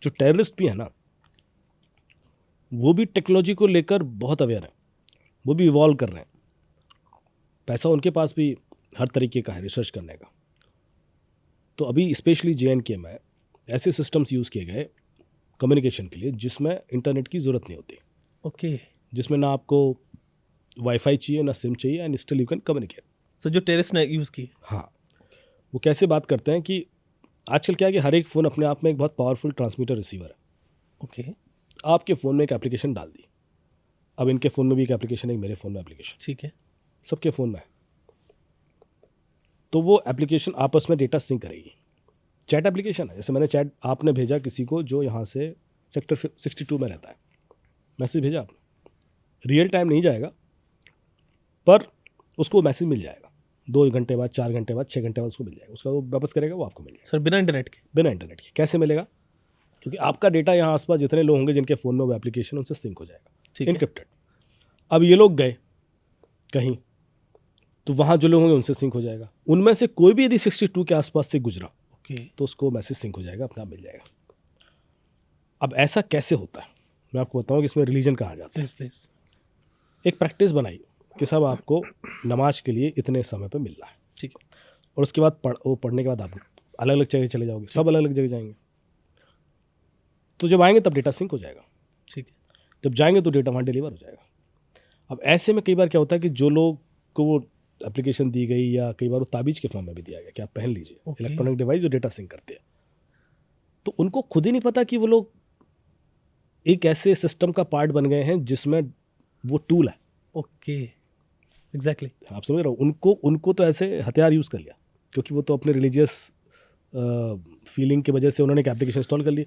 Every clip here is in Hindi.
जो टेररिस्ट भी है ना, वो भी टेक्नोलॉजी को लेकर बहुत अवेयर है, वो भी इवॉल्व कर रहे हैं। पैसा उनके पास भी हर तरीके का है रिसर्च करने का। तो अभी स्पेशली JNK में ऐसे सिस्टम्स यूज़ किए गए कम्युनिकेशन के लिए जिसमें इंटरनेट की ज़रूरत नहीं होती। ओके, जिसमें ना आपको वाईफाई चाहिए ना सिम चाहिए, and still you can communicate. So जो टेररिस्ट ने यूज़ की। हाँ, वो कैसे बात करते हैं कि आजकल क्या है कि हर एक फ़ोन अपने आप में एक बहुत पावरफुल ट्रांसमीटर रिसीवर है। ओके, आपके फ़ोन में एक एप्लीकेशन डाल दी, अब इनके फ़ोन में भी एक एप्लीकेशन है, मेरे फ़ोन में एप्लीकेशन, ठीक है। सबके फ़ोन में है। तो वो एप्लीकेशन आपस में डेटा सिंक करेगी। चैट एप्लीकेशन है, जैसे मैंने चैट आपने भेजा किसी को जो यहाँ से सेक्टर 62 में रहता है, मैसेज भेजा आपने, रियल टाइम नहीं जाएगा पर उसको मैसेज मिल जाएगा 2 घंटे बाद, 4 घंटे बाद, 6 घंटे बाद उसको मिल जाएगा। उसका वो वापस करेगा, वो आपको मिल जाएगा सर बिना इंटरनेट के? बिना इंटरनेट के। कैसे मिलेगा? क्योंकि आपका डेटा यहाँ आसपास जितने लोग होंगे जिनके फ़ोन में वो एप्लीकेशन, उनसे सिंक हो जाएगा, ठीक है। इनक्रिप्टेड। अब ये लोग गए कहीं तो वहाँ जो लोग होंगे उनसे सिंक हो जाएगा। उनमें से कोई भी यदि 62 के आसपास से गुजरा ओके, तो उसको मैसेज सिंक हो जाएगा, अपना मिल जाएगा। अब ऐसा कैसे होता है मैं आपको बताऊँ कि इसमें रिलीजन कहाँ जाता है। Please please. एक प्रैक्टिस बनाई कि सब आपको नमाज के लिए इतने समय पे मिलना है, ठीक है। और उसके बाद वो पढ़ने के बाद आप अलग अलग जगह चले जाओगे, सब अलग अलग जगह जाएंगे। तो जब आएंगे तब डेटा सिंक हो जाएगा, ठीक है। जब जाएंगे तो डेटा वहाँ डिलीवर हो जाएगा। अब ऐसे में कई बार क्या होता है कि जो लोग को वो एप्लीकेशन दी गई या कई बार वो ताबीज़ के फॉर्म में भी दिया गया कि आप पहन लीजिए, Okay. इलेक्ट्रॉनिक डिवाइस जो डेटा सिंक करते हैं, तो उनको खुद ही नहीं पता कि वो लोग एक ऐसे सिस्टम का पार्ट बन गए हैं जिसमें वो टूल है। Okay, exactly. आप समझ रहे हो, उनको तो ऐसे हथियार यूज़ कर लिया, क्योंकि वो तो अपने रिलीजियस फीलिंग की वजह से उन्होंने एक एप्लीकेशन इंस्टॉल कर ली।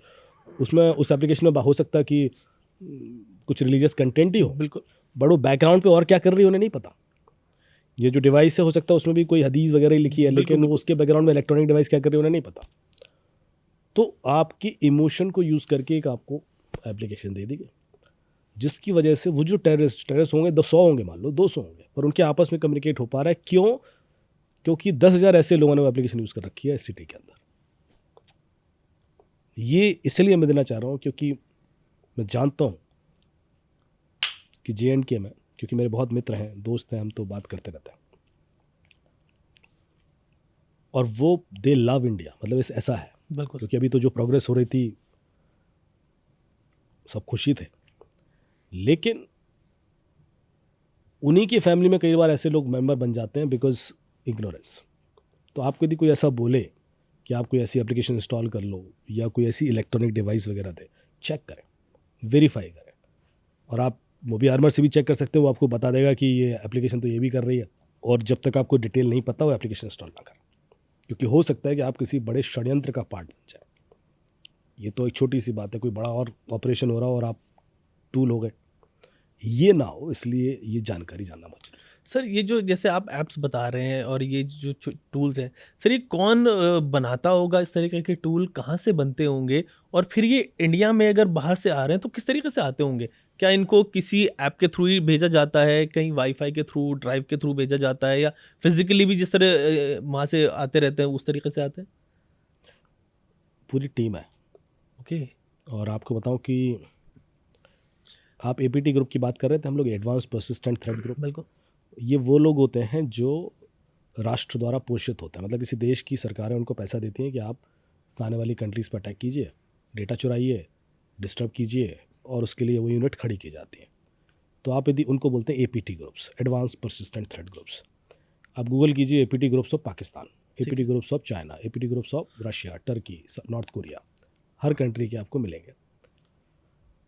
उसमें उस एप्लीकेशन में हो सकता है कि कुछ रिलीजियस कंटेंट ही हो, बिल्कुल। बट वो बैकग्राउंड पे और क्या कर रही है उन्हें नहीं पता। ये जो डिवाइस है हो सकता है उसमें भी कोई हदीस वगैरह ही लिखी है, बिल्कुल, लेकिन बिल्कुल। उसके बैकग्राउंड में इलेक्ट्रॉनिक डिवाइस क्या कर रही है उन्हें नहीं पता। तो आपकी इमोशन को यूज़ करके एक आपको एप्लीकेशन दे दी गई, जिसकी वजह से वो जो टेररिस्ट होंगे 100 होंगे, मान लो 200 होंगे, पर उनके आपस में कम्युनिकेट हो पा रहा है। क्यों? क्योंकि 10,000 ऐसे लोगों ने वो एप्लीकेशन यूज़ कर रखी है इस सिटी के अंदर। ये इसलिए मैं देना चाह रहा हूँ क्योंकि मैं जानता हूँ कि JNK में, क्योंकि मेरे बहुत मित्र हैं, दोस्त हैं, हम तो बात करते रहते हैं, और वो दे लव इंडिया, मतलब ऐसा है। बिल्कुल। क्योंकि अभी तो जो प्रोग्रेस हो रही थी सब खुशी थे, लेकिन उन्हीं की फैमिली में कई बार ऐसे लोग मेंबर बन जाते हैं बिकॉज इग्नोरेंस। तो आपको यदि कोई ऐसा बोले कि आप कोई ऐसी एप्लीकेशन इंस्टॉल कर लो या कोई ऐसी इलेक्ट्रॉनिक डिवाइस वगैरह दे, चेक करें, वेरीफाई करें। और आप मोबी आर्मर से भी चेक कर सकते हो, वो आपको बता देगा कि ये एप्लीकेशन तो ये भी कर रही है। और जब तक आपको डिटेल नहीं पता वो एप्लीकेशन इंस्टॉल ना करें, क्योंकि हो सकता है कि आप किसी बड़े षड्यंत्र का पार्ट बन जाए। ये तो एक छोटी सी बात है, कोई बड़ा और ऑपरेशन हो रहा हो और आप टूल हो गए, ये ना हो, इसलिए ये जानकारी जानना बहुत जरूरी है। सर ये जो जैसे आप ऐप्स बता रहे हैं और ये जो टूल्स हैं, सर ये कौन बनाता होगा? इस तरीके के टूल कहाँ से बनते होंगे? और फिर ये इंडिया में अगर बाहर से आ रहे हैं तो किस तरीके से आते होंगे? क्या इनको किसी ऐप के थ्रू ही भेजा जाता है, कहीं वाईफाई के थ्रू, ड्राइव के थ्रू भेजा जाता है, या फिजिकली भी जिस तरह वहाँ से आते रहते हैं उस तरीके से आते हैं? पूरी टीम है। ओके। और आपको बताऊं कि आप APT ग्रुप की बात कर रहे थे, हम लोग एडवांस परसिस्टेंट थ्रेट ग्रुप। बिल्कुल। ये वो लोग होते हैं जो राष्ट्र द्वारा पोषित होते हैं, मतलब किसी देश की सरकारें उनको पैसा देती हैं कि आप सामने वाली कंट्रीज़ पर अटैक कीजिए, डेटा चुराइए, डिस्टर्ब कीजिए, और उसके लिए वो यूनिट खड़ी की जाती है। तो आप यदि उनको बोलते हैं APT groups, advance persistent threat groups. आप गूगल कीजिए APT groups of Pakistan, APT groups of China, APT groups of Russia, Turkey, north Korea, her country के आपको मिलेंगे।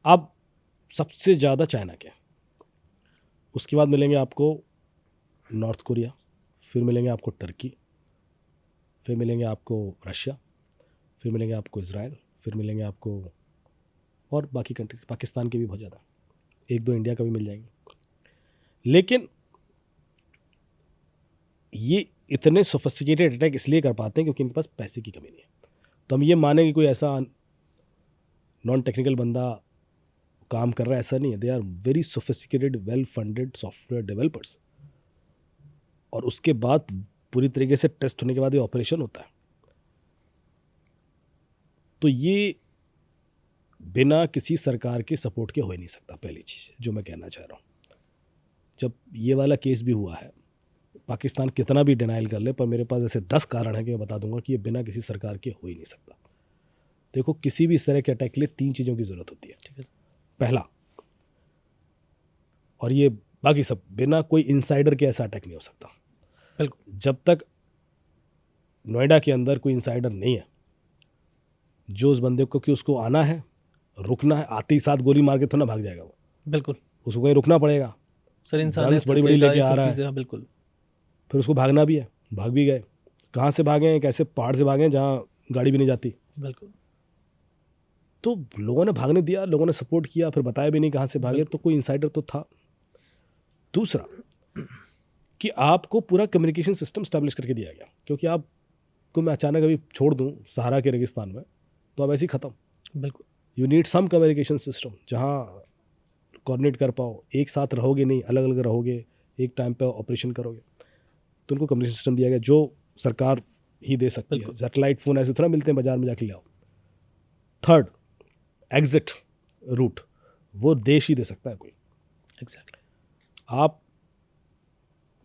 अब सबसे ज़्यादा चाइना के, उसके बाद मिलेंगे आपको नॉर्थ कोरिया, फिर मिलेंगे आपको टर्की, फिर मिलेंगे आपको रशिया, फिर मिलेंगे आपको इज़राइल, फिर मिलेंगे आपको और बाकी कंट्रीज, पाकिस्तान के भी बहुत ज़्यादा, 1-2 इंडिया का भी मिल जाएंगे। लेकिन ये इतने सोफिस्टिकेटेड अटैक इसलिए कर पाते हैं क्योंकि इनके पास पैसे की कमी नहीं है। तो हम ये माने कि कोई ऐसा नॉन टेक्निकल बंदा काम कर रहा है, ऐसा नहीं है। They are very sophisticated, well funded software developers, और उसके बाद पूरी तरीके से टेस्ट होने के बाद ये ऑपरेशन होता है। तो ये बिना किसी सरकार के सपोर्ट के हो ही नहीं सकता। पहली चीज़ जो मैं कहना चाह रहा हूँ, जब ये वाला केस भी हुआ है, पाकिस्तान कितना भी डिनाइल कर ले, पर मेरे पास ऐसे 10 कारण हैं कि मैं बता दूंगा कि ये बिना किसी सरकार के हो ही नहीं सकता। देखो, किसी भी इस तरह के अटैक के लिए 3 चीज़ों की ज़रूरत होती है। ठीक है। पहला, और ये बाकी सब, बिना कोई इनसाइडर के ऐसा अटैक नहीं हो सकता। बिल्कुल। जब तक नोएडा के अंदर कोई इनसाइडर नहीं है जो उस बंदे को कि उसको आना है, रुकना है, आते ही साथ गोली मार के थोड़ा ना भाग जाएगा वो, बिल्कुल उसको कहीं रुकना पड़ेगा। सर, इंसान गन्स बड़ी बड़ी लेके आ रहा है, है। बिल्कुल फिर उसको भागना भी है, भाग भी गए। कहाँ से भागे हैं, कैसे? पहाड़ से भागे हैं जहाँ गाड़ी भी नहीं जाती। बिल्कुल। तो लोगों ने भागने दिया, लोगों ने सपोर्ट किया, फिर बताया भी नहीं कहाँ से भागे, तो कोई इनसाइडर तो था। दूसरा कि आपको पूरा कम्युनिकेशन सिस्टम स्टैब्लिश करके दिया गया, क्योंकि आपको मैं अचानक अभी छोड़ दूं सहारा के रेगिस्तान में तो आप ऐसे ही ख़त्म। बिल्कुल। You need some communication system जहाँ कोऑर्डिनेट कर पाओ। एक साथ रहोगे नहीं, अलग अलग रहोगे, एक टाइम पे ऑपरेशन करोगे। तो उनको कम्युनिकेशन सिस्टम दिया गया जो सरकार ही दे सकती है। सैटेलाइट फ़ोन ऐसे थोड़ा मिलते हैं बाजार में जाके ले आओ। थर्ड, एग्जिट रूट वो देश ही दे सकता है कोई। एग्जैक्टली। आप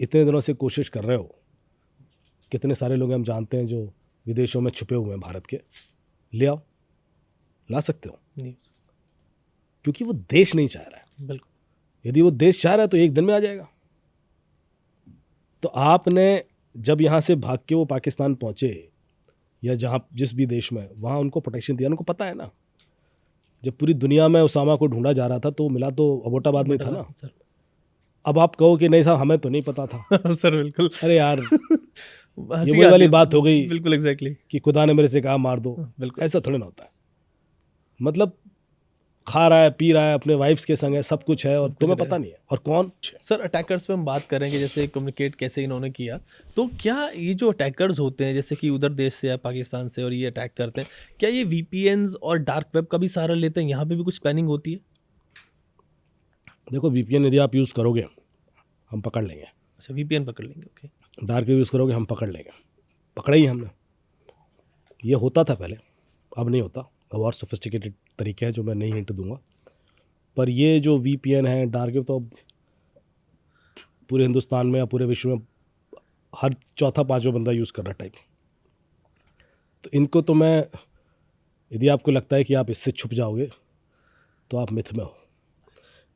इतने दिनों से कोशिश कर रहे हो, कितने सारे लोग हम जानते हैं जो विदेशों में छुपे हुए हैं भारत के, ले आओ, ला सकते हो, नहीं। क्योंकि वो देश नहीं चाह रहा है। बिल्कुल। यदि वो देश चाह रहा है तो एक दिन में आ जाएगा। तो आपने जब यहाँ से भाग के वो पाकिस्तान पहुँचे या जहाँ जिस भी देश में, वहाँ उनको प्रोटेक्शन दिया। उनको पता है ना, जब पूरी दुनिया में उसामा को ढूंढा जा रहा था तो मिला तो अबोटाबाद में था ना। सर। अब आप कहो कि नहीं साहब हमें तो नहीं पता था। सर बिल्कुल। अरे यार, हंसी ये वही आती वाली है। बात हो गई बिल्कुल एग्जैक्टली। कि खुदा ने मेरे से कहा मार दो। बिल्कुल। ऐसा थोड़ी ना होता है। मतलब खा रहा है, पी रहा है, अपने वाइफ्स के संग है, सब कुछ है, और तुम्हें पता नहीं है। और कौन? सर, अटैकर्स पे हम बात करेंगे, जैसे कम्युनिकेट कैसे इन्होंने किया, तो क्या ये जो अटैकर्स होते हैं जैसे कि उधर देश से या पाकिस्तान से और ये अटैक करते हैं, क्या ये वीपीएन्स और डार्क वेब का भी सहारा लेते हैं? यहाँ पे भी कुछ प्लानिंग होती है? देखो, वीपीएन यदि आप यूज़ करोगे हम पकड़ लेंगे। अच्छा, वीपीएन पकड़ लेंगे। ओके। डार्क वेब यूज़ करोगे हम पकड़ लेंगे। पकड़ा ही हमने। ये होता था पहले, अब नहीं होता। अब और सोफिस्टिकेटेड तरीके हैं जो मैं नहीं हिंट दूंगा। पर ये जो वीपीएन है, डार्क वेब, तो अब पूरे हिंदुस्तान में या पूरे विश्व में हर चौथा पांचवा बंदा यूज़ कर रहा है टाइप। तो इनको तो मैं, यदि आपको लगता है कि आप इससे छुप जाओगे तो आप मिथ में हो।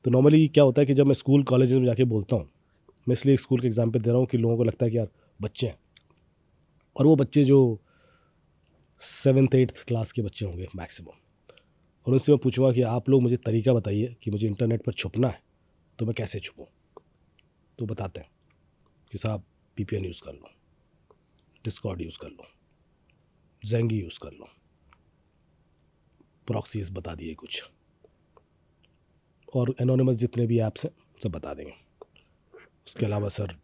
तो नॉर्मली क्या होता है कि जब मैं स्कूल कॉलेजेस में जाके बोलता हूँ, मैं इसलिए एक स्कूल के एग्जाम्पल दे रहा हूँ कि लोगों को लगता है कि यार बच्चे हैं, और वो बच्चे जो 7th 8th क्लास के बच्चे होंगे मैक्सिमम, और उनसे मैं पूछूंगा कि आप लोग मुझे तरीका बताइए कि मुझे इंटरनेट पर छुपना है तो मैं कैसे छुपूँ। तो बताते हैं कि साहब VPN यूज़ कर लो, डिस्कॉर्ड यूज़ कर लो, ज़ेंगी यूज़ कर लो, प्रॉक्सीज बता दिए कुछ, और एनोनिमस जितने भी ऐप्स हैं सब बता देंगे। उसके अलावा सर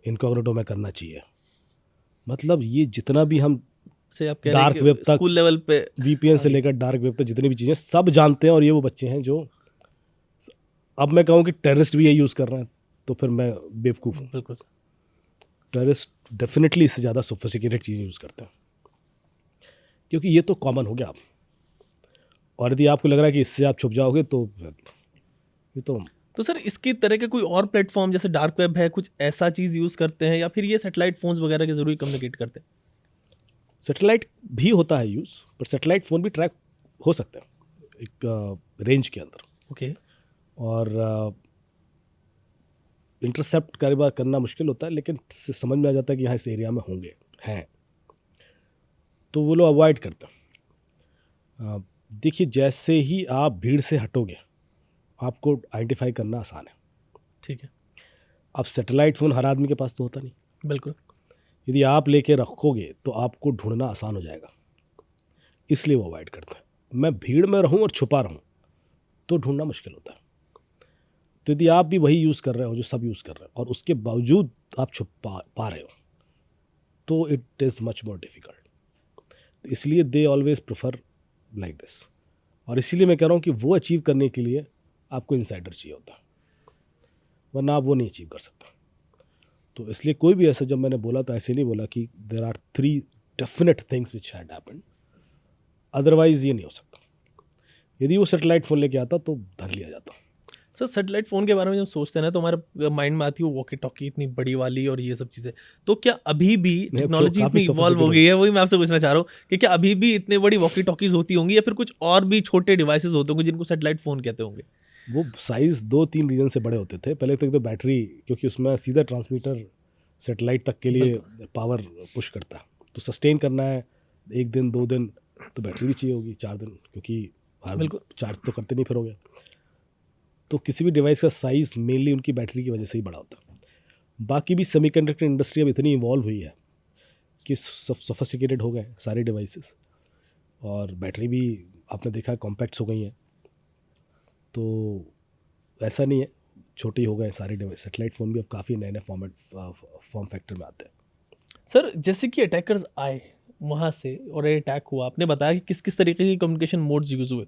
इनकॉग्निटो में करना चाहिए। मतलब ये जितना भी हम से आप कह रहे हैं डार्क कि वेब तक, स्कूल लेवल पे VPN से लेकर डार्क वेब तक जितनी भी चीज़ें सब जानते हैं, और ये वो बच्चे हैं जो, अब मैं कहूँ कि टेररिस्ट भी ये यूज़ कर रहे हैं तो फिर मैं बेवकूफ़ हूँ। बिल्कुल सर। टेररिस्ट डेफिनेटली इससे ज़्यादा सोफिस्टिकेटेड चीज़ें यूज़ करते हैं, क्योंकि ये तो कॉमन हो गया अब। और यदि आपको लग रहा है कि इससे आप छुप जाओगे तो ये तो सर, इसकी तरह के कोई और प्लेटफॉर्म जैसे डार्क वेब है, कुछ ऐसा चीज़ यूज़ करते हैं, या फिर ये सैटेलाइट फोन्स वगैरह के जरूरी कम्युनिकेट करते हैं? सैटेलाइट भी होता है यूज़, पर सैटेलाइट फ़ोन भी ट्रैक हो सकते हैं एक रेंज के अंदर। ओके। और इंटरसेप्ट कई बार करना मुश्किल होता है, लेकिन समझ में आ जाता है कि यहाँ इस एरिया में होंगे, हैं, तो वो लोग अवॉइड करते हैं। देखिए, जैसे ही आप भीड़ से हटोगे आपको आइडेंटिफाई करना आसान है। ठीक है। अब सैटेलाइट फ़ोन हर आदमी के पास तो होता नहीं। बिल्कुल। यदि आप लेके रखोगे तो आपको ढूंढना आसान हो जाएगा, इसलिए वो अवॉइड करते हैं। मैं भीड़ में रहूं और छुपा रहूं तो ढूंढना मुश्किल होता है। तो यदि आप भी वही यूज़ कर रहे हो जो सब यूज़ कर रहे हैं, और उसके बावजूद आप छुप पा रहे हो, तो it is much more difficult. तो इसलिए they always prefer like this. और इसीलिए मैं कह रहा हूँ कि वो अचीव करने के लिए आपको इनसाइडर चाहिए होता है, वरना आप वो नहीं अचीव कर सकते। तो इसलिए कोई भी ऐसा, जब मैंने बोला तो ऐसे नहीं बोला कि there are 3 definite things which had happened, otherwise ये नहीं हो सकता। यदि वो सैटेलाइट फ़ोन लेके आता तो धर लिया जाता। सर सैटेलाइट फ़ोन के बारे में जब सोचते हैं ना तो हमारे माइंड में आती है वो वॉकी टॉकी इतनी बड़ी वाली और ये सब चीज़ें। तो क्या अभी भी नहीं, अब तो टेक्नोलॉजी काफ़ी इतनी इवॉल्व हो सोफिस्टिकेटेड। गई है, वही मैं आपसे पूछना चाह रहा हूँ कि क्या अभी भी इतने बड़ी वॉकी टॉकीज़ होती होंगी या फिर कुछ और भी छोटे डिवाइसेज़ होते होंगे जिनको सैटेलाइट फ़ोन कहते होंगे? वो साइज़ 2-3 रीजन से बड़े होते थे। पहले तो एक तो बैटरी, क्योंकि उसमें सीधा ट्रांसमीटर सैटेलाइट तक के लिए बिल्कुल, पावर पुश करता है। तो सस्टेन करना है 1 दिन 2 दिन तो बैटरी भी चाहिए होगी 4 दिन, क्योंकि हर बिल्कुल। चार्ज तो करते नहीं फिरोगे। तो किसी भी डिवाइस का साइज़ मेनली उनकी बैटरी की वजह से ही बड़ा होता है। बाकी भी सेमीकंडक्टर इंडस्ट्री अब इतनी इवॉल्व हुई है कि सोफिस्टिकेटेड हो गए सारे डिवाइसेस, और बैटरी भी आपने देखा है कॉम्पैक्ट्स हो गई हैं। तो ऐसा नहीं है, छोटे ही हो गए सारे डिवाइस। सैटेलाइट फ़ोन भी अब काफ़ी नए-नए फॉर्म फैक्टर में आते हैं। सर जैसे कि अटैकर्स आए वहाँ से और ये अटैक हुआ, आपने बताया कि किस-किस तरीके की कम्युनिकेशन मोड्स यूज़ हुए।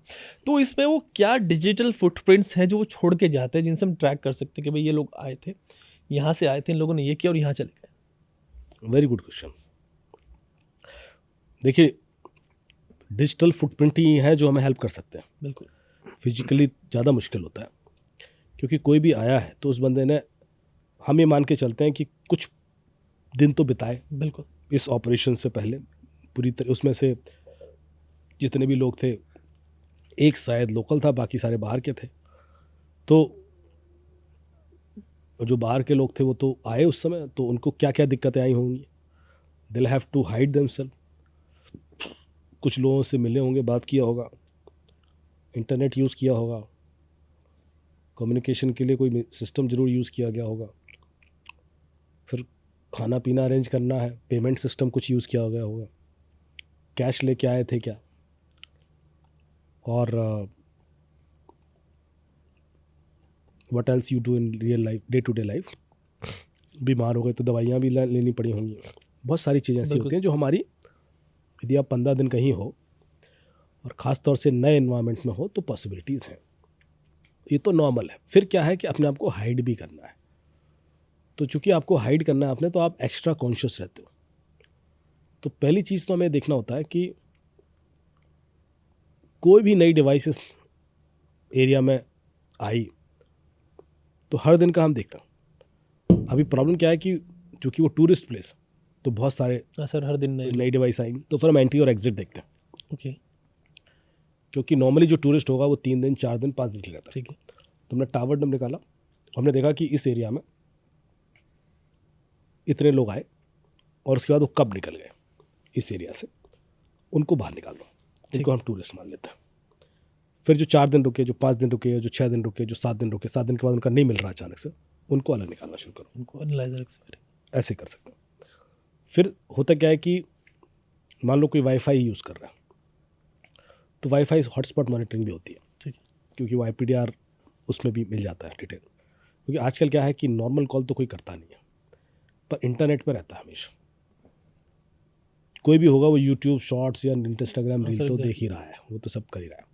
तो इसमें वो क्या डिजिटल फुटप्रिंट्स हैं जो वो छोड़ के जाते हैं जिनसे हम ट्रैक कर सकते हैं कि भई ये लोग आए थे, यहाँ से आए थे, इन लोगों ने ये किया और यहाँ चले गए? Very good question. देखिए, डिजिटल फुटप्रिंट ही है जो हमें हेल्प कर सकते हैं। बिल्कुल, फिजिकली ज़्यादा मुश्किल होता है, क्योंकि कोई भी आया है तो उस बंदे ने, हम ये मान के चलते हैं कि कुछ दिन तो बिताए बिल्कुल। इस ऑपरेशन से पहले। पूरी तरह उसमें से जितने भी लोग थे, एक शायद लोकल था, बाकी सारे बाहर के थे। तो जो बाहर के लोग थे वो तो आए उस समय, तो उनको क्या क्या दिक्कतें आई होंगी। दिल हैव टू हाइड देमसेल्फ। कुछ लोगों से मिले होंगे, बात किया होगा, इंटरनेट यूज़ किया होगा, कम्युनिकेशन के लिए कोई सिस्टम ज़रूर यूज़ किया गया होगा। फिर खाना पीना अरेंज करना है, पेमेंट सिस्टम कुछ यूज़ किया गया होगा। कैश लेके आए थे क्या, और what else you do in real life, day to day life. बीमार हो गए तो दवाइयाँ भी लेनी पड़ी होंगी। बहुत सारी चीज़ें ऐसी बिल्कुल होती हैं जो हमारी, यदि आप 15 दिन कहीं हो और ख़ास तौर से नए एनवायरनमेंट में हो तो पॉसिबिलिटीज़ हैं। ये तो नॉर्मल है। फिर क्या है कि अपने आप को हाइड भी करना है। तो चूंकि आपको हाइड करना है आपने, तो आप एक्स्ट्रा कॉन्शियस रहते हो। तो पहली चीज़ तो हमें देखना होता है कि कोई भी नई डिवाइस इस एरिया में आई तो हर दिन का हम देखते हैं। अभी प्रॉब्लम क्या है कि चूंकि वो टूरिस्ट प्लेस, तो बहुत सारे हाँ सर, हर दिन नए नई डिवाइस आएंगी, तो फिर हम एंट्री और एग्जिट देखते हैं। ओके, क्योंकि नॉर्मली जो टूरिस्ट होगा वो 3 दिन 4 दिन 5 दिन के लिए रहता है। ठीक है। तो हमने टावर डम निकाला, हमने देखा कि इस एरिया में इतने लोग आए और उसके बाद वो कब निकल गए इस एरिया से, उनको बाहर निकाल दो, उनको हम टूरिस्ट मान लेते हैं। फिर जो 4 दिन रुके, जो 5 दिन रुके, जो 6 दिन रुके, जो 7 दिन रुके, 7 दिन के बाद उनका नहीं मिल रहा अचानक से, उनको अलग निकालना शुरू करो। उनको एनालाइज़र से करें। ऐसे कर सकते हैं। फिर होता क्या है कि मान लो कोई वाईफाई यूज़ कर रहा है, तो वाईफाई हॉटस्पॉट मॉनिटरिंग भी होती है, ठीक है। क्योंकि वो IPDR उसमें भी मिल जाता है डिटेल। क्योंकि आजकल क्या है कि नॉर्मल कॉल तो कोई करता नहीं है, पर इंटरनेट पर रहता है हमेशा। कोई भी होगा वो यूट्यूब शॉर्ट्स या इंस्टाग्राम हाँ रील सर, तो देख एग्जैक्टली। ही रहा है, वो तो सब कर ही रहा है।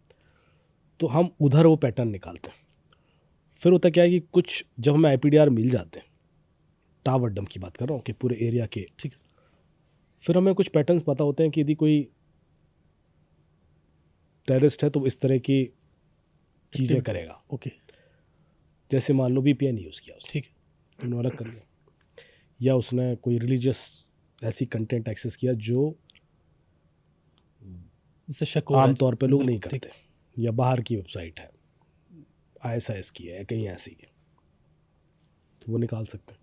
तो हम उधर वो पैटर्न निकालते हैं। फिर होता क्या है कि कुछ जब हमें IPDR मिल जाते हैं, टावर डम की बात कर रहा हूँ कि पूरे एरिया के, ठीक है सर। फिर हमें कुछ पैटर्न्स पता होते हैं कि यदि कोई टेररिस्ट है तो वो इस तरह की चीज़ें Activity, करेगा। ओके, जैसे मान लो VPN यूज़ किया उसने, ठीक है। तो उन्होंने अलग कर लिया। या उसने कोई रिलीजियस ऐसी कंटेंट एक्सेस किया जो जिससे शक हो रहा है आमतौर पे लोग नहीं बिल्कुल, ठीक करते, या बाहर की वेबसाइट है, ISIS की है, कहीं ऐसी है, तो वो निकाल सकते हैं।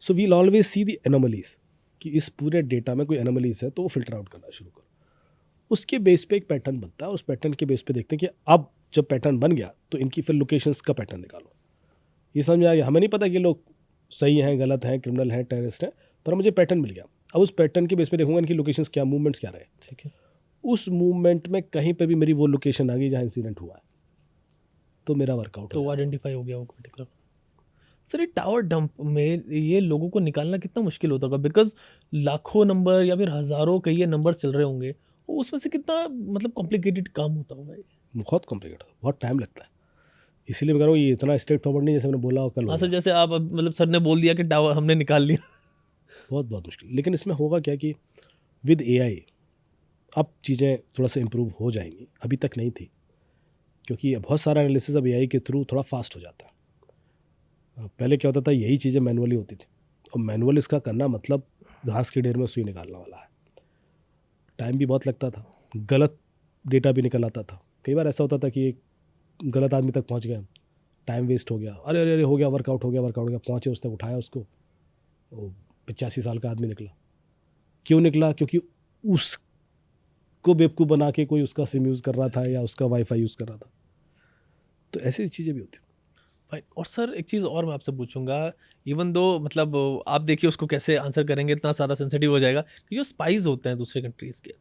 सो वील ऑलवेज सी दी एनोमलीज, कि इस पूरे डेटा में कोई एनोमलीज है तो वो फिल्टर आउट करना शुरू करो। उसके बेस पे एक पैटर्न बनता है, उस पैटर्न के बेस पे देखते हैं कि अब जब पैटर्न बन गया तो इनकी फिर लोकेशंस का पैटर्न निकालो। ये समझ आ गया, हमें नहीं पता कि लोग सही हैं, गलत हैं, क्रिमिनल हैं, टेररिस्ट हैं, पर मुझे पैटर्न मिल गया। अब उस पैटर्न के बेस पे देखूंगा इनकी लोकेशंस क्या, मूवमेंट्स क्या रहे। ठीक है। उस मूवमेंट में कहीं पे भी मेरी वो लोकेशन आ गई जहाँ इंसिडेंट हुआ है, तो मेरा वर्कआउट तो हो वो जाएगा। आइडेंटिफाई हो गया वो पर्टिकुलर। सर ये टावर डंप में ये लोगों को निकालना कितना मुश्किल होता होगा, बिकॉज लाखों नंबर या फिर हज़ारों कई नंबर चल रहे होंगे, वो उसमें से कितना मतलब कॉम्प्लिकेटेड काम होता होगा ये? बहुत कॉम्प्लिकेट, बहुत टाइम लगता है। इसीलिए मैं कह रहा हूँ ये इतना स्ट्रेट फॉरवर्ड नहीं जैसे मैंने बोला कल हाँ सर, होगा। जैसे आप मतलब सर ने बोल दिया कि टावर हमने निकाल लिया। बहुत बहुत मुश्किल। लेकिन इसमें होगा क्या कि विद AI अब चीज़ें थोड़ा सा इम्प्रूव हो जाएंगी, अभी तक नहीं थी। क्योंकि बहुत सारा एनालिसिस अब एआई के थ्रू थोड़ा फास्ट हो जाता है। पहले क्या होता था, यही चीज़ें मैनुअली होती थी, और मैनुअल इसका करना मतलब घास के ढेर में सुई निकालने वाला है। टाइम भी बहुत लगता था, गलत डेटा भी निकल आता था। कई बार ऐसा होता था कि एक गलत आदमी तक पहुंच गया, टाइम वेस्ट हो गया, अरे अरे अरे हो गया, वर्कआउट हो गया, पहुंचे उस तक, उठाया उसको, वो 85 साल का आदमी निकला। क्यों निकला? क्योंकि उसको बेवकूफ़ बना के कोई उसका सिम यूज़ कर रहा था या उसका वाईफाई यूज़ कर रहा था। तो ऐसी चीज़ें भी होती। फाइन। और सर एक चीज़ और मैं आपसे पूछूंगा, इवन दो मतलब आप देखिए उसको कैसे आंसर करेंगे, इतना सारा सेंसिटिव हो जाएगा कि जो स्पाइस होते हैं दूसरे कंट्रीज़ के,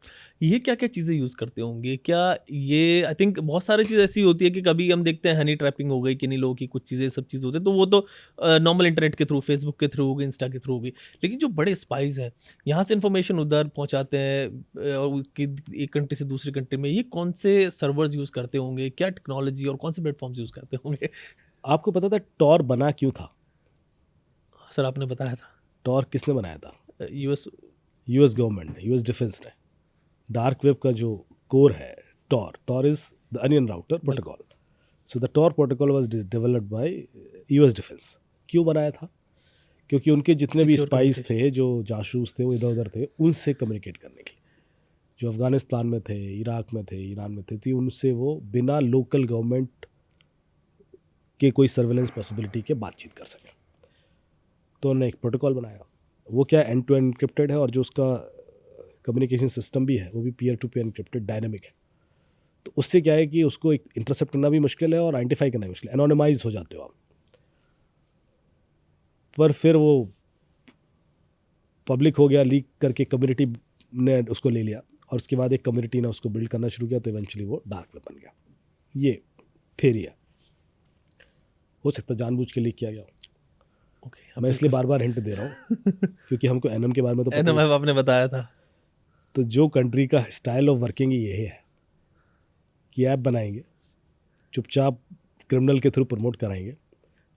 ये क्या क्या चीज़ें यूज़ करते होंगे? क्या ये आई थिंक बहुत सारी चीज़ ऐसी होती है कि कभी हम देखते हैं हनी ट्रैपिंग हो गई किन्हीं लोगों की, कुछ चीज़ें सब चीज़ होते हैं, तो वो तो नॉर्मल इंटरनेट के थ्रू, फेसबुक के थ्रू होगी, इंस्टा के थ्रू होगी। लेकिन जो बड़े स्पाइस हैं, यहाँ से इन्फॉर्मेशन उधर पहुँचाते हैं एक कंट्री से दूसरी कंट्री में, ये कौन से सर्वर्स यूज़ करते होंगे? क्या टेक्नोलॉजी और कौन से प्लेटफॉर्म्स यूज़ करते होंगे? आपको पता था टॉर बना क्यों था? सर आपने बताया था। टॉर किसने बनाया था? यूएस। यूएस गवर्नमेंट ने, यूएस डिफेंस ने। डार्क वेब का जो कोर है, Tor is the onion router protocol. So the Tor protocol was developed by US defence. क्यों बनाया था? क्योंकि उनके जितने भी Secure स्पाइस communication। थे, जो जासूस थे, वो इधर उधर थे, उनसे कम्युनिकेट करने के लिए, जो अफगानिस्तान में थे, इराक में थे, ईरान में थे, तो उनसे वो बिना लोकल गवर्नमेंट के कोई सर्वेलेंस पॉसिबिलिटी के बातचीत कर सकें। तो उन्होंने एक प्रोटोकॉल बनाया। वो क्या एंड टू एंड एन्क्रिप्टेड है, और जो उसका कम्युनिकेशन सिस्टम भी है वो भी peer to peer encrypted dynamic है। तो उससे क्या है कि उसको एक इंटरसेप्ट करना भी मुश्किल है और आइडेंटिफाई करना भी मुश्किल है, एनोनिमाइज हो जाते हो आप। पर फिर वो पब्लिक हो गया, लीक करके कम्युनिटी ने उसको ले लिया, और उसके बाद एक कम्युनिटी ने उसको बिल्ड करना शुरू किया, तो इवेंचुअली वो डार्क वेब बन गया। ये थेरी है। हो सकता है जानबूझ के लीक किया गया। ओके, मैं इसलिए बार बार हिंट दे रहा हूँ क्योंकि हमको एनएम के बारे में तो पता ही है। आपने बताया था। तो जो कंट्री का स्टाइल ऑफ वर्किंग ये है कि ऐप बनाएंगे, चुपचाप क्रिमिनल के थ्रू प्रमोट कराएंगे,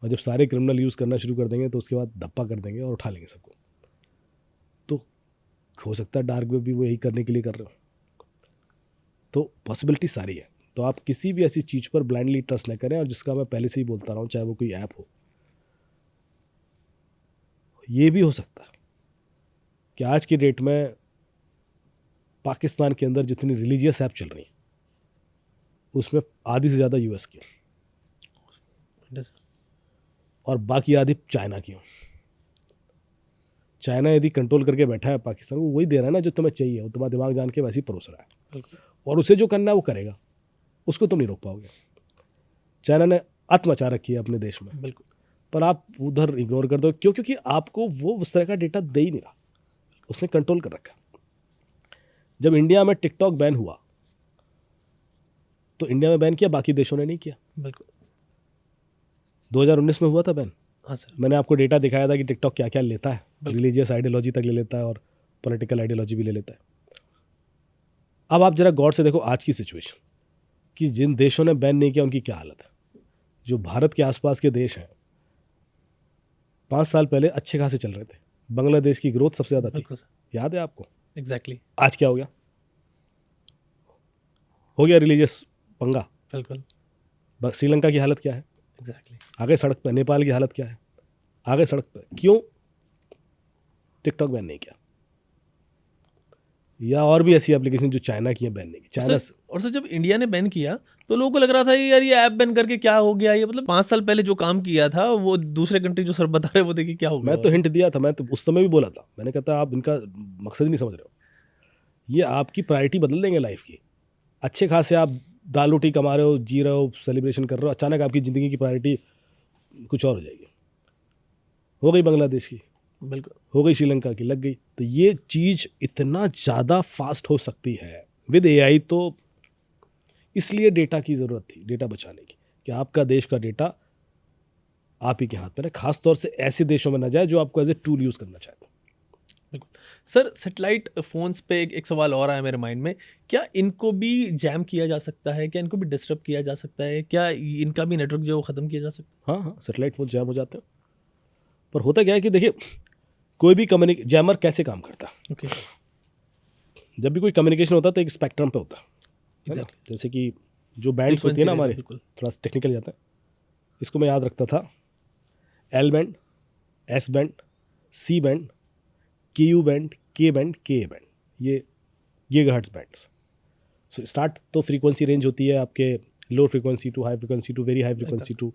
और जब सारे क्रिमिनल यूज़ करना शुरू कर देंगे तो उसके बाद धप्पा कर देंगे और उठा लेंगे सबको। तो हो सकता है डार्क वेब भी वो यही करने के लिए कर रहे हो। तो पॉसिबिलिटी सारी है। तो आप किसी भी ऐसी चीज़ पर ब्लाइंडली ट्रस्ट न करें, और जिसका मैं पहले से ही बोलता रहा हूँ, चाहे वो कोई ऐप हो। ये भी हो सकता है कि आज की डेट में पाकिस्तान के अंदर जितनी रिलीजियस ऐप चल रही हैं, उसमें आधी से ज़्यादा यूएस की हैं, और बाकी आधी चाइना की हों। चाइना यदि कंट्रोल करके बैठा है पाकिस्तान को, वही दे रहा है ना जो तुम्हें चाहिए, वो तुम्हारा दिमाग जान के वैसे ही परोस रहा है, और उसे जो करना है वो करेगा, उसको तुम नहीं रोक पाओगे। चाइना ने आत्म मचा रखी है अपने देश में, बिल्कुल। पर आप उधर इग्नोर कर दो। क्यों? क्योंकि आपको वो उस तरह का डेटा दे ही नहीं रहा, उसने कंट्रोल कर रखा। जब इंडिया में टिकटॉक बैन हुआ, तो इंडिया में बैन किया, बाकी देशों ने नहीं किया। बिल्कुल। 2019 में हुआ था बैन। हाँ सर। मैंने आपको डेटा दिखाया था कि टिकटॉक क्या क्या लेता है, बिल्कुल। रिलीजियस आइडियोलॉजी तक ले लेता है और पॉलिटिकल आइडियोलॉजी भी ले लेता है। अब आप जरा गौर से देखो आज की सिचुएशन, कि जिन देशों ने बैन नहीं किया उनकी क्या हालत है। जो भारत के आसपास के देश हैं, 5 साल पहले अच्छे खासे चल रहे थे, बांग्लादेश की ग्रोथ सबसे ज़्यादा थी, बिल्कुल सर। याद है आपको? एग्जैक्टली। आज क्या हो गया? हो गया रिलीजियस पंगा। बिल्कुल। श्रीलंका की हालत क्या है? एग्जैक्टली। आगे सड़क पर। नेपाल की हालत क्या है? आगे सड़क पर। क्यों? टिकटॉक बैन नहीं किया, या और भी ऐसी एप्लीकेशन जो चाइना की हैं बैन नहीं की। चाइना और सर जब इंडिया ने बैन किया तो लोगों को लग रहा था यार ये ऐप बैन करके क्या हो गया, ये मतलब 5 साल पहले जो काम किया था वो दूसरे कंट्री जो सर बता रहे वो देखिए क्या हो गया। मैं तो हिंट दिया था, मैं तो उस समय भी बोला था, मैंने कहा था आप इनका मकसद ही नहीं समझ रहे हो, ये आपकी प्रायोरिटी बदल देंगे लाइफ की। अच्छे खासे आप दाल रोटी कमा रहे हो, जी रहे हो, सेलिब्रेशन कर रहे हो, अचानक आपकी ज़िंदगी की प्रायोरिटी कुछ और हो जाएगी। हो गई बांग्लादेश की, बिल्कुल। हो गई श्रीलंका की, लग गई। तो ये चीज़ इतना ज़्यादा फास्ट हो सकती है विद एआई। तो इसलिए डेटा की ज़रूरत थी, डेटा बचाने की, कि आपका देश का डेटा आप ही के हाथ पर है। खास तौर से ऐसे देशों में ना जाए जो आपको एज ए टूल यूज़ करना चाहते हैं। बिल्कुल सर। सैटेलाइट फ़ोन्स पे एक सवाल और आया मेरे माइंड में, क्या इनको भी जैम किया जा सकता है? क्या इनको भी डिस्टर्ब किया जा सकता है? क्या इनका भी नेटवर्क जो है वो ख़त्म किया जा सकता हाँ हाँ, सेटेलाइट फ़ोन जैम हो जाते हैं। पर होता क्या है कि देखिए, कोई भी जैमर कैसे काम करता है? ओके। जब भी कोई कम्युनिकेशन होता है तो एक स्पेक्ट्रम पे होता है ना? Exactly. जैसे कि जो बैंड्स होती है ना Frequency हमारे, बिल्कुल। थोड़ा टेक्निकल जाता है, इसको मैं याद रखता था। L band, S band, C band, K U band, K band, K band, ये गीगाहर्ट्ज बैंड्स। सो स्टार्ट तो फ्रीक्वेंसी रेंज होती है आपके low frequency to high frequency to very high frequency to,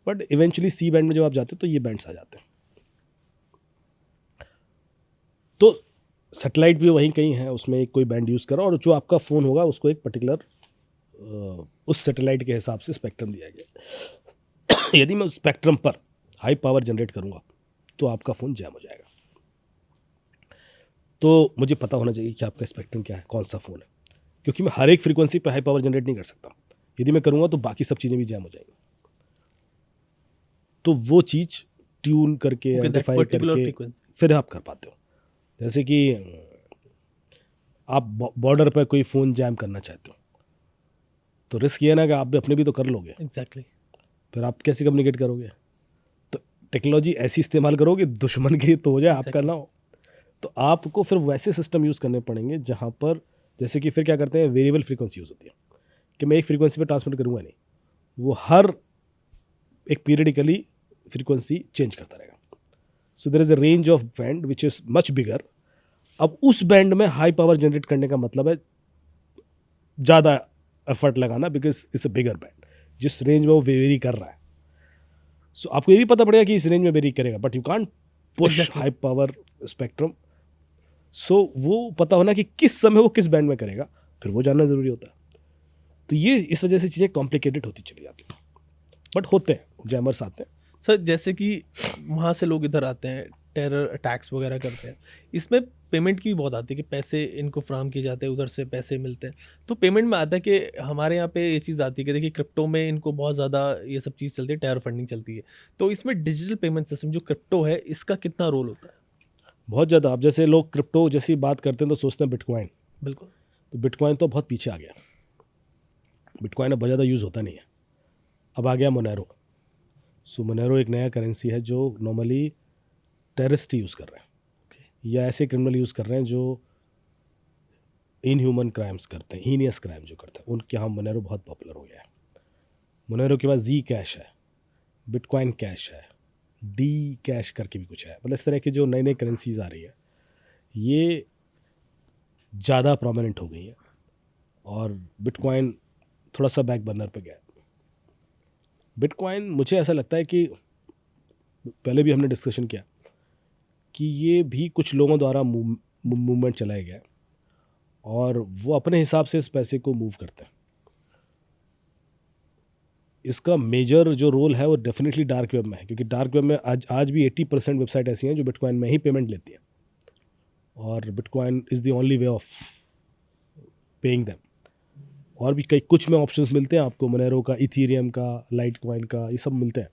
but eventually C band में जब आप जाते हो तो ये बैंड्स आ जाते हैं। तो सैटेलाइट भी वहीं कहीं है, उसमें एक कोई बैंड यूज़ करा और जो आपका फ़ोन होगा उसको एक पर्टिकुलर उस सैटेलाइट के हिसाब से स्पेक्ट्रम दिया गया। यदि मैं उस स्पेक्ट्रम पर हाई पावर जनरेट करूँगा तो आपका फ़ोन जैम हो जाएगा। तो मुझे पता होना चाहिए कि आपका स्पेक्ट्रम क्या है, कौन सा फ़ोन है, क्योंकि मैं हर एक फ्रीक्वेंसी पर हाई पावर जनरेट नहीं कर सकता। यदि मैं करूँगा तो बाकी सब चीज़ें भी जैम हो जाएंगी। तो वो चीज़ ट्यून करके Okay, that आइडेंटिफाई particular करके frequency. फिर आप कर पाते हो। जैसे कि आप बॉर्डर पर कोई फ़ोन जैम करना चाहते हो तो रिस्क ये है ना कि आप भी अपने भी तो कर लोगे, Exactly. फिर आप कैसे कम्युनिकेट करोगे? तो टेक्नोलॉजी ऐसी इस्तेमाल करोगे दुश्मन की तो हो जाए, आपका Exactly. ना हो। तो आपको फिर वैसे सिस्टम यूज़ करने पड़ेंगे जहाँ पर, जैसे कि फिर क्या करते हैं, वेरिएबल फ्रीक्वेंसी यूज़ होती है कि मैं एक फ्रीक्वेंसी पे ट्रांसमिट करूँगा नहीं, वो हर एक पीरियडिकली फ्रीक्वेंसी चेंज करता रहेगा। So there is a range of band which is much bigger. अब उस बैंड में हाई पावर जनरेट करने का मतलब है ज़्यादा एफर्ट लगाना, because it's a bigger band जिस रेंज में वो वेरी कर रहा है। सो आपको ये भी पता पड़ेगा कि इस रेंज में वेरी करेगा, but you can't push Exactly. High power spectrum. So वो पता होना कि किस समय वो किस बैंड में करेगा, फिर वो जानना ज़रूरी होता है। तो ये इस वजह से चीज़ें कॉम्प्लिकेटेड होती चली जाती हैं, बट होते हैं, जैमर्स आते हैं। सर जैसे कि वहाँ से लोग इधर आते हैं, टेरर अटैक्स वगैरह करते हैं, इसमें पेमेंट की भी बहुत आती है कि पैसे इनको फ्राहम किए जाते हैं, उधर से पैसे मिलते हैं। तो पेमेंट में आता है कि हमारे यहाँ पे ये चीज़ आती है कि देखिए क्रिप्टो में इनको बहुत ज़्यादा ये सब चीज़ चलती है, टेरर फंडिंग चलती है। तो इसमें डिजिटल पेमेंट सिस्टम जो क्रिप्टो है, इसका कितना रोल होता है? बहुत ज़्यादा। अब जैसे लोग क्रिप्टो जैसी बात करते हैं तो सोचते हैं बिटकॉइन, बिल्कुल। तो बिटकॉइन तो बहुत पीछे आ गया। बिटकॉइन अब बहुत ज़्यादा यूज़ होता नहीं है। अब आ गया मोनेरो। सो मोनेरो एक नया करेंसी है जो नॉर्मली टेररिस्ट यूज़ कर रहे हैं, या ऐसे क्रिमिनल यूज़ कर रहे हैं जो इनह्यूमन क्राइम्स करते हैं, हीनियस क्राइम जो करते हैं, उनके यहाँ मोनेरो बहुत पॉपुलर हो गया है। मोनेरो के बाद जी कैश है, बिटकॉइन कैश है, डी कैश करके भी कुछ है। मतलब इस तरह की जो नई नई करेंसीज आ रही है ये ज़्यादा प्रोमिनेंट हो गई है और बिटकॉइन थोड़ा सा बैक बर्नर पे गया है। बिटकॉइन मुझे ऐसा लगता है कि पहले भी हमने डिस्कशन किया कि ये भी कुछ लोगों द्वारा मूवमेंट चलाया गया है और वो अपने हिसाब से इस पैसे को मूव करते हैं। इसका मेजर जो रोल है वो डेफिनेटली डार्क वेब में है, क्योंकि डार्क वेब में आज भी 80% वेबसाइट ऐसी हैं जो बिटकॉइन में ही पेमेंट लेती हैं और bitcoin is the only way of paying them. और भी कई कुछ में ऑप्शंस मिलते हैं आपको, मोनेरो का, इथीरियम का, लाइट कॉइन का, ये सब मिलते हैं,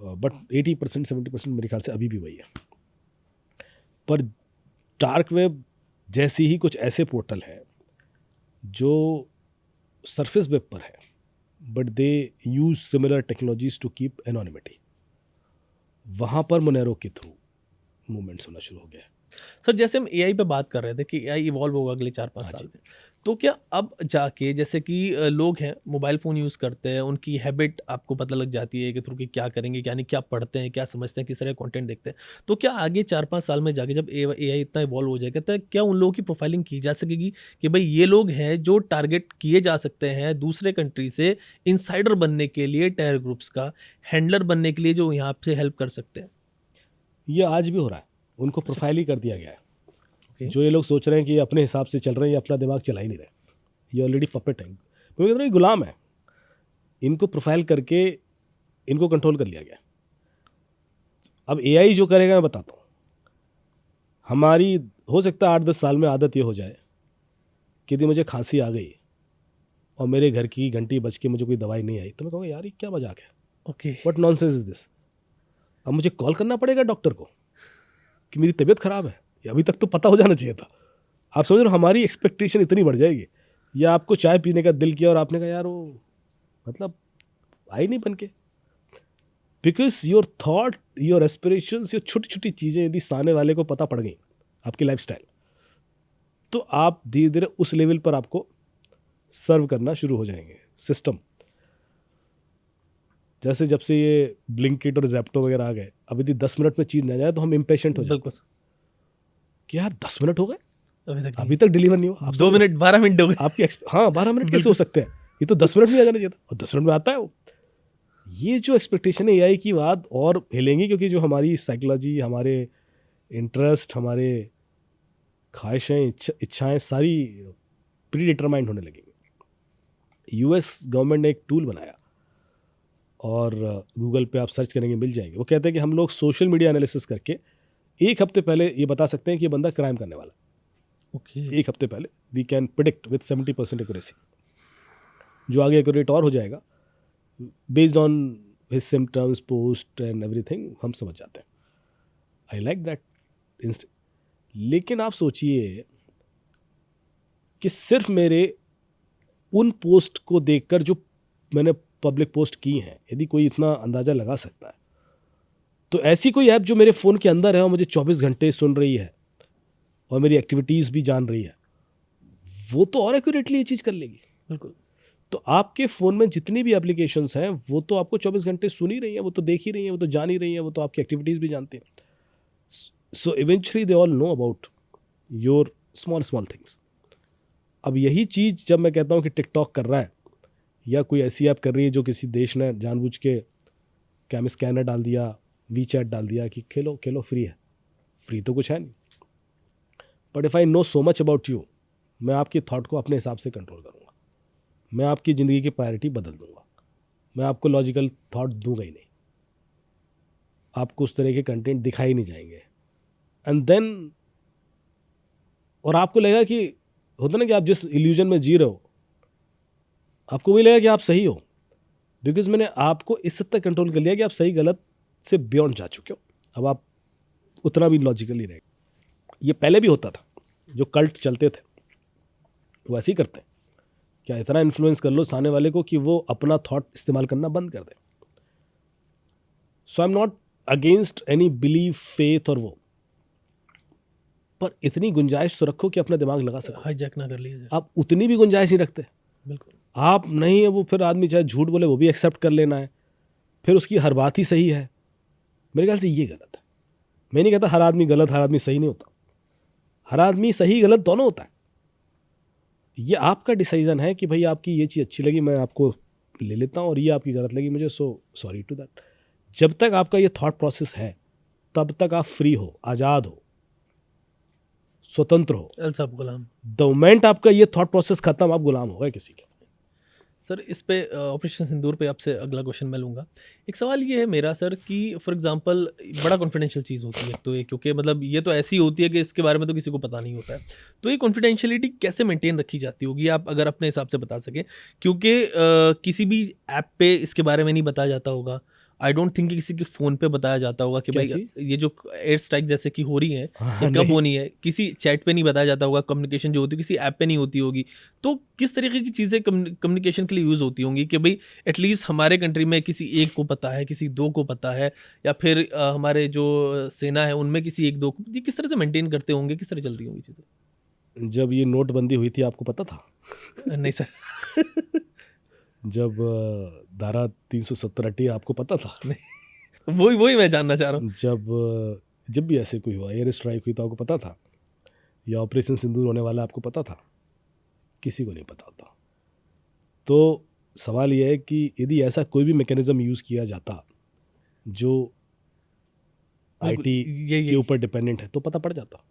बट 80% 70% मेरे ख्याल से अभी भी वही है। पर डार्क वेब जैसी ही कुछ ऐसे पोर्टल हैं जो सरफेस वेब पर है but they use similar technologies to keep anonymity, वहाँ पर मोनेरो के थ्रू मूवमेंट्स होना शुरू हो गया है। सर जैसे हम एआई पे बात कर रहे थे कि एआई इवॉल्व होगा अगले 4-5 हाँ साल जी। में, तो क्या अब जाके जैसे कि लोग हैं मोबाइल फ़ोन यूज़ करते हैं, उनकी हैबिट आपको पता लग जाती है कि थ्रू कि क्या करेंगे, क्या नहीं, क्या पढ़ते हैं, क्या समझते हैं, किस तरह का कंटेंट देखते हैं। तो क्या आगे 4-5 साल में जाके जब एआई इतना इवॉल्व हो जाएगा, तो क्या उन लोगों की प्रोफाइलिंग की जा सकेगी कि भाई ये लोग हैं जो टारगेट किए जा सकते हैं दूसरे कंट्री से इनसाइडर बनने के लिए, टेरर ग्रुप्स का हैंडलर बनने के लिए, जो यहाँ से हेल्प कर सकते हैं? ये आज भी हो रहा है, उनको प्रोफाइल ही कर दिया गया है। ओके। जो ये लोग सोच रहे हैं कि ये अपने हिसाब से चल रहे हैं, ये अपना दिमाग चला ही नहीं रहे, ये ऑलरेडी पपेट है, मैं कहता हूँ ये गुलाम है। इनको प्रोफाइल करके इनको कंट्रोल कर लिया गया। अब एआई जो करेगा मैं बताता हूँ, हमारी हो सकता है 8-10 साल में आदत ये हो जाए कि यदि मुझे खांसी आ गई और मेरे घर की घंटी बज के मुझे कोई दवाई नहीं आई तो मैं कहूँगा यार ये क्या मजाक है, okay. What nonsense is this. अब मुझे कॉल करना पड़ेगा डॉक्टर को कि मेरी तबीयत ख़राब है, ये अभी तक तो पता हो जाना चाहिए था। आप समझ रहे हो, हमारी एक्सपेक्टेशन इतनी बढ़ जाएगी। या आपको चाय पीने का दिल किया और आपने कहा यार वो मतलब आई नहीं बन के, because your thought, your aspirations, your छोटी छोटी चीज़ें यदि सामने वाले को पता पड़ गई, आपकी लाइफस्टाइल, तो आप धीरे धीरे उस लेवल पर आपको सर्व करना शुरू हो जाएंगे सिस्टम। जैसे जब से ये ब्लिंकिट और ज़ेप्टो वगैरह आ गए, अब यदि 10 मिनट में चीज़ ना जाए तो हम इम्पेशेंट हो जाते बिल्कुल हैं कि यार 10 मिनट हो गए, अभी तक अभी तक डिलीवर नहीं हुआ। आप 2 मिनट 12 मिनट हो गए। आपकी हाँ 12 मिनट कैसे हो बिल्कुल। सकते हैं, ये तो 10 मिनट में आ जाना चाहिए था और 10 मिनट में आता है वो। ये जो एक्सपेक्टेशन है एआई की बात और हिलेंगी, क्योंकि जो हमारी साइकोलॉजी, हमारे इंटरेस्ट, हमारे ख्वाहिशें, इच्छाएं सारी प्री डिटरमाइंड होने लगेंगी। यूएस गवर्नमेंट ने एक टूल बनाया और गूगल पे आप सर्च करेंगे मिल जाएंगे। वो कहते हैं कि हम लोग सोशल मीडिया एनालिसिस करके 1 हफ्ते पहले ये बता सकते हैं कि ये बंदा क्राइम करने वाला है। ओके 1 हफ्ते पहले we can predict with 70% accuracy. जो आगे एक्यूरेट और हो जाएगा based on his symptoms, post and everything, हम समझ जाते हैं। I like that. लेकिन आप सोचिए कि सिर्फ मेरे उन पोस्ट को देखकर जो मैंने पब्लिक पोस्ट की हैं, यदि कोई इतना अंदाज़ा लगा सकता है, तो ऐसी कोई ऐप जो मेरे फ़ोन के अंदर है और मुझे 24 घंटे सुन रही है और मेरी एक्टिविटीज़ भी जान रही है, वो तो और एक्यूरेटली ये चीज़ कर लेगी। बिल्कुल तो आपके फ़ोन में जितनी भी एप्लीकेशंस हैं वो तो आपको 24 घंटे सुन ही रही हैं, वो तो देख ही रही हैं, वो तो जान ही रही हैं, वो तो आपकी एक्टिविटीज़ भी जानती हैं। So eventually they all know about your small small things. अब यही चीज़ जब मैं कहता हूँ कि टिकटॉक कर रहा है या कोई ऐसी ऐप कर रही है जो किसी देश ने जानबूझ के कैम स्कैनर डाल दिया, वी चैट डाल दिया कि खेलो खेलो फ्री है, फ्री तो कुछ है नहीं। But if I know so much about you, मैं आपकी थॉट को अपने हिसाब से कंट्रोल करूँगा, मैं आपकी ज़िंदगी की प्रायोरिटी बदल दूंगा, मैं आपको लॉजिकल थॉट दूंगा ही नहीं, आपको उस तरह के कंटेंट दिखाई नहीं जाएंगे। एंड देन और आपको लगेगा कि होता ना कि आप जिस इल्यूजन में जी रहे हो आपको वही लगेगा कि आप सही हो, बिकॉज मैंने आपको इस हद तक कंट्रोल कर लिया कि आप सही गलत से बियॉन्ड जा चुके हो। अब आप उतना भी लॉजिकल ही रहे। ये पहले भी होता था, जो कल्ट चलते थे वो ऐसे ही करते हैं, क्या इतना इन्फ्लुएंस कर लो सामने वाले को कि वो अपना थॉट इस्तेमाल करना बंद कर दे। So I am not against any belief, faith और वो, पर इतनी गुंजाइश तो रखो कि अपना दिमाग लगा सको। हाईजैक ना कर लिया जाए। आप उतनी भी गुंजाइश नहीं रखते, बिल्कुल आप नहीं है वो, फिर आदमी चाहे झूठ बोले वो भी एक्सेप्ट कर लेना है, फिर उसकी हर बात ही सही है। मेरे ख्याल से ये गलत है। मैं नहीं कहता हर आदमी गलत, हर आदमी सही नहीं होता, हर आदमी सही गलत दोनों होता है। ये आपका डिसीजन है कि भाई आपकी ये चीज़ अच्छी लगी मैं आपको ले लेता हूँ और ये आपकी गलत लगी मुझे, सो सॉरी टू दैट। जब तक आपका ये थॉट प्रोसेस है तब तक आप फ्री हो, आज़ाद हो, स्वतंत्र हो। एल्स आप गुलाम। द मोमेंट आपका ये थॉट प्रोसेस खत्म, आप गुलाम हो गए किसी के। सर इस पे ऑपरेशन सिंदूर पे आपसे अगला क्वेश्चन मैं लूँगा। एक सवाल ये है मेरा सर कि फॉर एग्जांपल बड़ा कॉन्फिडेंशियल चीज़ होती है तो ये, क्योंकि मतलब ये तो ऐसी होती है कि इसके बारे में तो किसी को पता नहीं होता है। तो ये कॉन्फिडेंशियलिटी कैसे मेंटेन रखी जाती होगी, आप अगर अपने हिसाब से बता सकें? क्योंकि किसी भी ऐप पे इसके बारे में नहीं बताया जाता होगा। आई डोंट थिंक कि किसी के फ़ोन पे बताया जाता होगा कि क्या भाई चीज़? ये जो एयर स्ट्राइक जैसे कि हो रही हैं हाँ, ये कब नहीं। होनी है, किसी चैट पे नहीं बताया जाता होगा। कम्युनिकेशन जो होती है किसी ऐप पे नहीं होती होगी। तो किस तरीके की चीज़ें कम्युनिकेशन के लिए यूज़ होती होंगी कि भाई एटलीस्ट हमारे कंट्री में किसी एक को पता है, किसी दो को पता है, या फिर हमारे जो सेना है उनमें किसी एक दो को, ये किस तरह से मेंटेन करते होंगे, किस तरह चलती होंगी चीज़ें? जब ये नोटबंदी हुई थी आपको पता था? नहीं सर। जब धारा 370 हटी आपको पता था? नहीं वही वही मैं जानना चाह रहा हूँ। जब भी ऐसे कोई हुआ, एयर स्ट्राइक हुई तो आपको पता था? या ऑपरेशन सिंदूर होने वाला आपको पता था? किसी को नहीं पता होता। तो सवाल यह है कि यदि ऐसा कोई भी मैकेनिज्म यूज़ किया जाता जो बिल्कुल, आईटी ये के ऊपर डिपेंडेंट है तो पता पड़ जाता।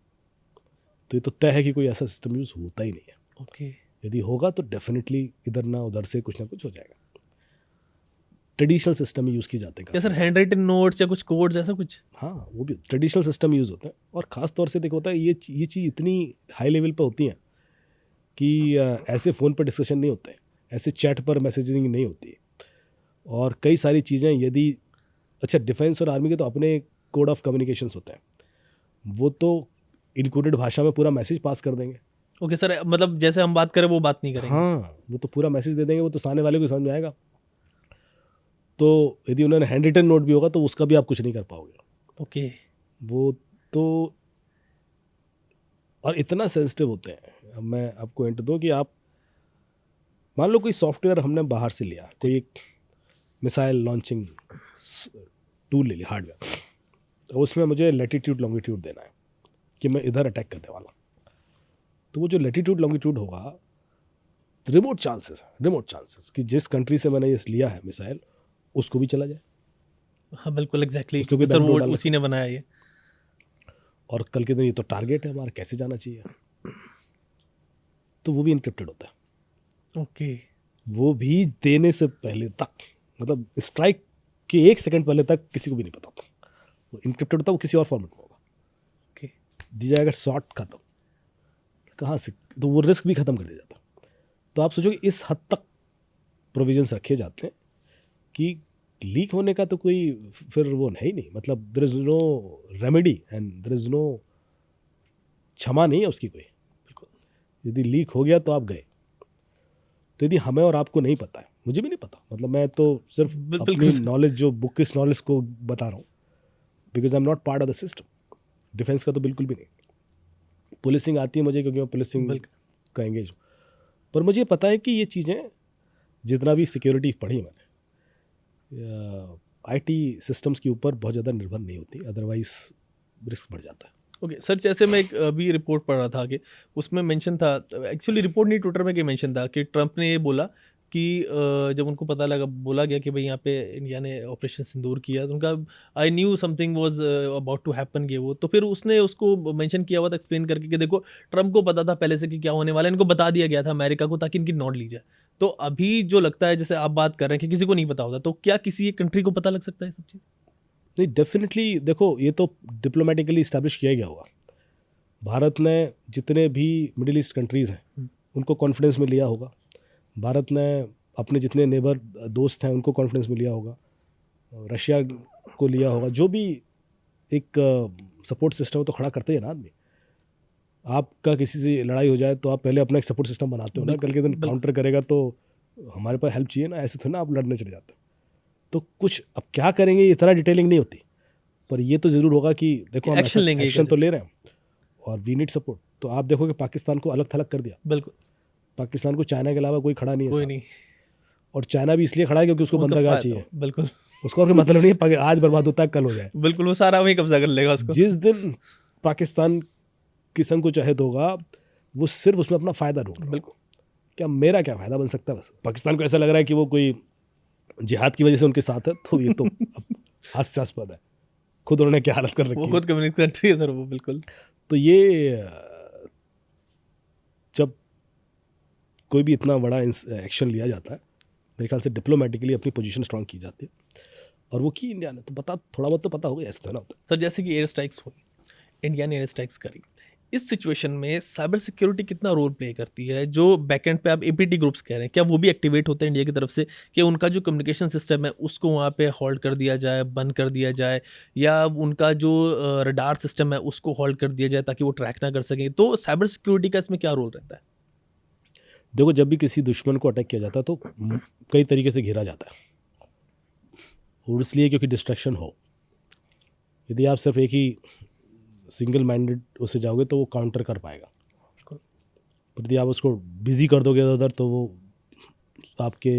तो ये तो तय है कि कोई ऐसा सिस्टम यूज़ होता ही नहीं है। ओके यदि होगा तो डेफिनेटली इधर ना उधर से कुछ ना कुछ हो जाएगा। ट्रेडिशनल सिस्टम यूज़ किए जाते हैं क्या काफ़ी। सर, हैंड राइटन नोट्स या कुछ कोड्स ऐसा कुछ? हाँ, वो भी ट्रेडिशनल सिस्टम यूज़ होता है और ख़ास तौर से देखो होता है ये चीज़ इतनी हाई लेवल पे होती हैं कि ऐसे फ़ोन पर डिस्कशन नहीं होते, ऐसे चैट पर मैसेजिंग नहीं होती है। और कई सारी चीज़ें यदि अच्छा डिफेंस और आर्मी के तो अपने कोड ऑफ कम्युनिकेशंस होते हैं, वो तो इनकोडेड भाषा में पूरा मैसेज पास कर देंगे। ओके सर, मतलब जैसे हम बात करें वो बात नहीं करेंगे। हाँ, वो तो पूरा मैसेज दे देंगे, वो तो सामने वाले को समझ में आएगा। तो यदि उन्होंने हैंड रिटन नोट भी होगा तो उसका भी आप कुछ नहीं कर पाओगे। ओके वो तो और इतना सेंसिटिव होते हैं। अब मैं आपको हिंट दूं कि आप मान लो कोई सॉफ्टवेयर हमने बाहर से लिया, कोई एक मिसाइल लॉन्चिंग टूल ले लिया, हार्डवेयर, तो उसमें मुझे लैटिट्यूड लॉन्गिट्यूड देना है कि मैं इधर अटैक करने वाला हूँ। तो वो जो लैटिट्यूड लॉन्गिट्यूड होगा, रिमोट चांसेस कि जिस कंट्री से मैंने ये लिया है मिसाइल, उसको भी चला जाए, हाँ बिल्कुल एग्जैक्टली, उसको क्योंकि भी सर बैकडोर वो डाल उसी ने बनाया ये। और कल के दिन ये तो टारगेट है हमारा, कैसे जाना चाहिए, तो वो भी इनक्रिप्टेड होता है। ओके, वो भी देने से पहले तक, मतलब स्ट्राइक के 1 सेकंड पहले तक किसी को भी नहीं पता होता, वो इनक्रिप्टेड होता है, वो किसी और फॉर्मेट में होगा। ओके, दी जाएगा शॉर्ट खत्म, कहाँ से, तो वो रिस्क भी खत्म कर दिया जाता है। तो आप सोचो कि इस हद तक प्रोविजंस रखे जाते हैं कि लीक होने का तो कोई फिर वो है ही नहीं, मतलब there is no remedy and there is no, क्षमा नहीं है उसकी कोई। बिल्कुल, यदि लीक हो गया तो आप गए। तो यदि हमें और आपको नहीं पता है, मुझे भी नहीं पता, मतलब मैं तो सिर्फ अपनी नॉलेज, जो बुक इस नॉलेज को बता रहा हूँ, because I am not part of the system. Defence का तो बिल्कुल भी नहीं। पुलिसिंग आती है मुझे क्योंकि मैं पुलिसिंग का एंगेज हूँ, पर मुझे पता है कि ये चीज़ें, जितना भी सिक्योरिटी पढ़ी मैंने, आईटी सिस्टम्स के ऊपर बहुत ज़्यादा निर्भर नहीं होती, अदरवाइज रिस्क बढ़ जाता है। ओके सर, जैसे मैं एक अभी रिपोर्ट पढ़ रहा था कि उसमें मेंशन था, एक्चुअली रिपोर्ट नहीं, ट्विटर में कि मेंशन था कि ट्रंप ने ये बोला कि जब उनको पता लगा, बोला गया कि भाई यहाँ पे इंडिया ने ऑपरेशन सिंदूर किया, तो उनका I knew something was about to happen, ये वो, तो फिर उसने उसको मेंशन किया हुआ था एक्सप्लेन करके कि देखो ट्रंप को पता था पहले से कि क्या होने वाला है, इनको बता दिया गया था अमेरिका को, ताकि इनकी नोट ली जाए। तो अभी जो लगता है, जैसे आप बात कर रहे हैं कि किसी को नहीं पता होता, तो क्या किसी एक कंट्री को पता लग सकता है सब चीज़? नहीं, डेफिनेटली देखो, ये तो डिप्लोमेटिकली इस्टेब्लिश किया गया होगा। भारत ने जितने भी मिडिल ईस्ट कंट्रीज़ हैं उनको कॉन्फिडेंस में लिया होगा, भारत ने अपने जितने नेबर दोस्त हैं उनको कॉन्फिडेंस में लिया होगा, रशिया को लिया होगा, जो भी एक सपोर्ट सिस्टम तो खड़ा करते ही है ना आदमी। आपका किसी से लड़ाई हो जाए तो आप पहले अपना एक सपोर्ट सिस्टम बनाते हो ना, कल के दिन काउंटर करेगा तो हमारे पास हेल्प चाहिए ना, ऐसे थोड़ा ना आप लड़ने चले जाते हो। तो कुछ अब क्या करेंगे, इतना डिटेलिंग नहीं होती, पर ये तो ज़रूर होगा कि देखो हम एक्शन लेंगे, एक्शन तो ले रहे हैं और वी नीड सपोर्ट। तो आप देखो कि पाकिस्तान को अलग थलग कर दिया, बिल्कुल, पाकिस्तान को चाइना के अलावा कोई खड़ा नहीं है कोई साथ। नहीं, और चाइना भी इसलिए खड़ा है क्योंकि उसको उनका बंदरगाह फायदा, चाहिए, बिल्कुल उसको और कोई मतलब नहीं है आज बर्बाद होता है कल हो जाए। बिल्कुल, वो सारा वही कब्जा कर लेगा उसको। जिस दिन पाकिस्तान की संकुचित होगा, वो सिर्फ उसमें अपना फ़ायदा ढूंढ रहा है। बिल्कुल, क्या मेरा क्या फ़ायदा बन सकता है? बस पाकिस्तान को ऐसा लग रहा है कि वो कोई जिहाद की वजह से उनके साथ है, तो ये तो अब हास्यास्पद है, खुद उन्होंने क्या हालत कर वो रखी है। खुद कम्युनिस्ट कंट्री है सर वो, बिल्कुल। तो ये जब कोई भी इतना बड़ा एक्शन लिया जाता है, मेरे ख्याल से डिप्लोमेटिकली अपनी पोजीशन स्ट्रांग की जाती है, और वो की इंडिया ने, तो पता थोड़ा बहुत तो पता होगा, ऐसा ना होता है। सर जैसे कि एयर स्ट्राइक्स हुई, इंडिया ने एयर स्ट्राइक्स करी, इस सिचुएशन में साइबर सिक्योरिटी कितना रोल प्ले करती है? जो बैकएंड पे आप एपीटी ग्रुप्स कह रहे हैं, क्या वो भी एक्टिवेट होते हैं इंडिया की तरफ से कि उनका जो कम्युनिकेशन सिस्टम है उसको वहाँ पे होल्ड कर दिया जाए, बंद कर दिया जाए, या उनका जो रडार सिस्टम है उसको होल्ड कर दिया जाए ताकि वो ट्रैक ना कर सकें? तो साइबर सिक्योरिटी का इसमें क्या रोल रहता है? देखो, जब भी किसी दुश्मन को अटैक किया जाता है तो कई तरीके से घेरा जाता है, और इसलिए क्योंकि डिस्ट्रैक्शन हो। यदि आप सिर्फ एक ही सिंगल माइंडेड उससे जाओगे तो वो काउंटर कर पाएगा, पर यदि आप उसको बिजी कर दोगे उधर तो वो आपके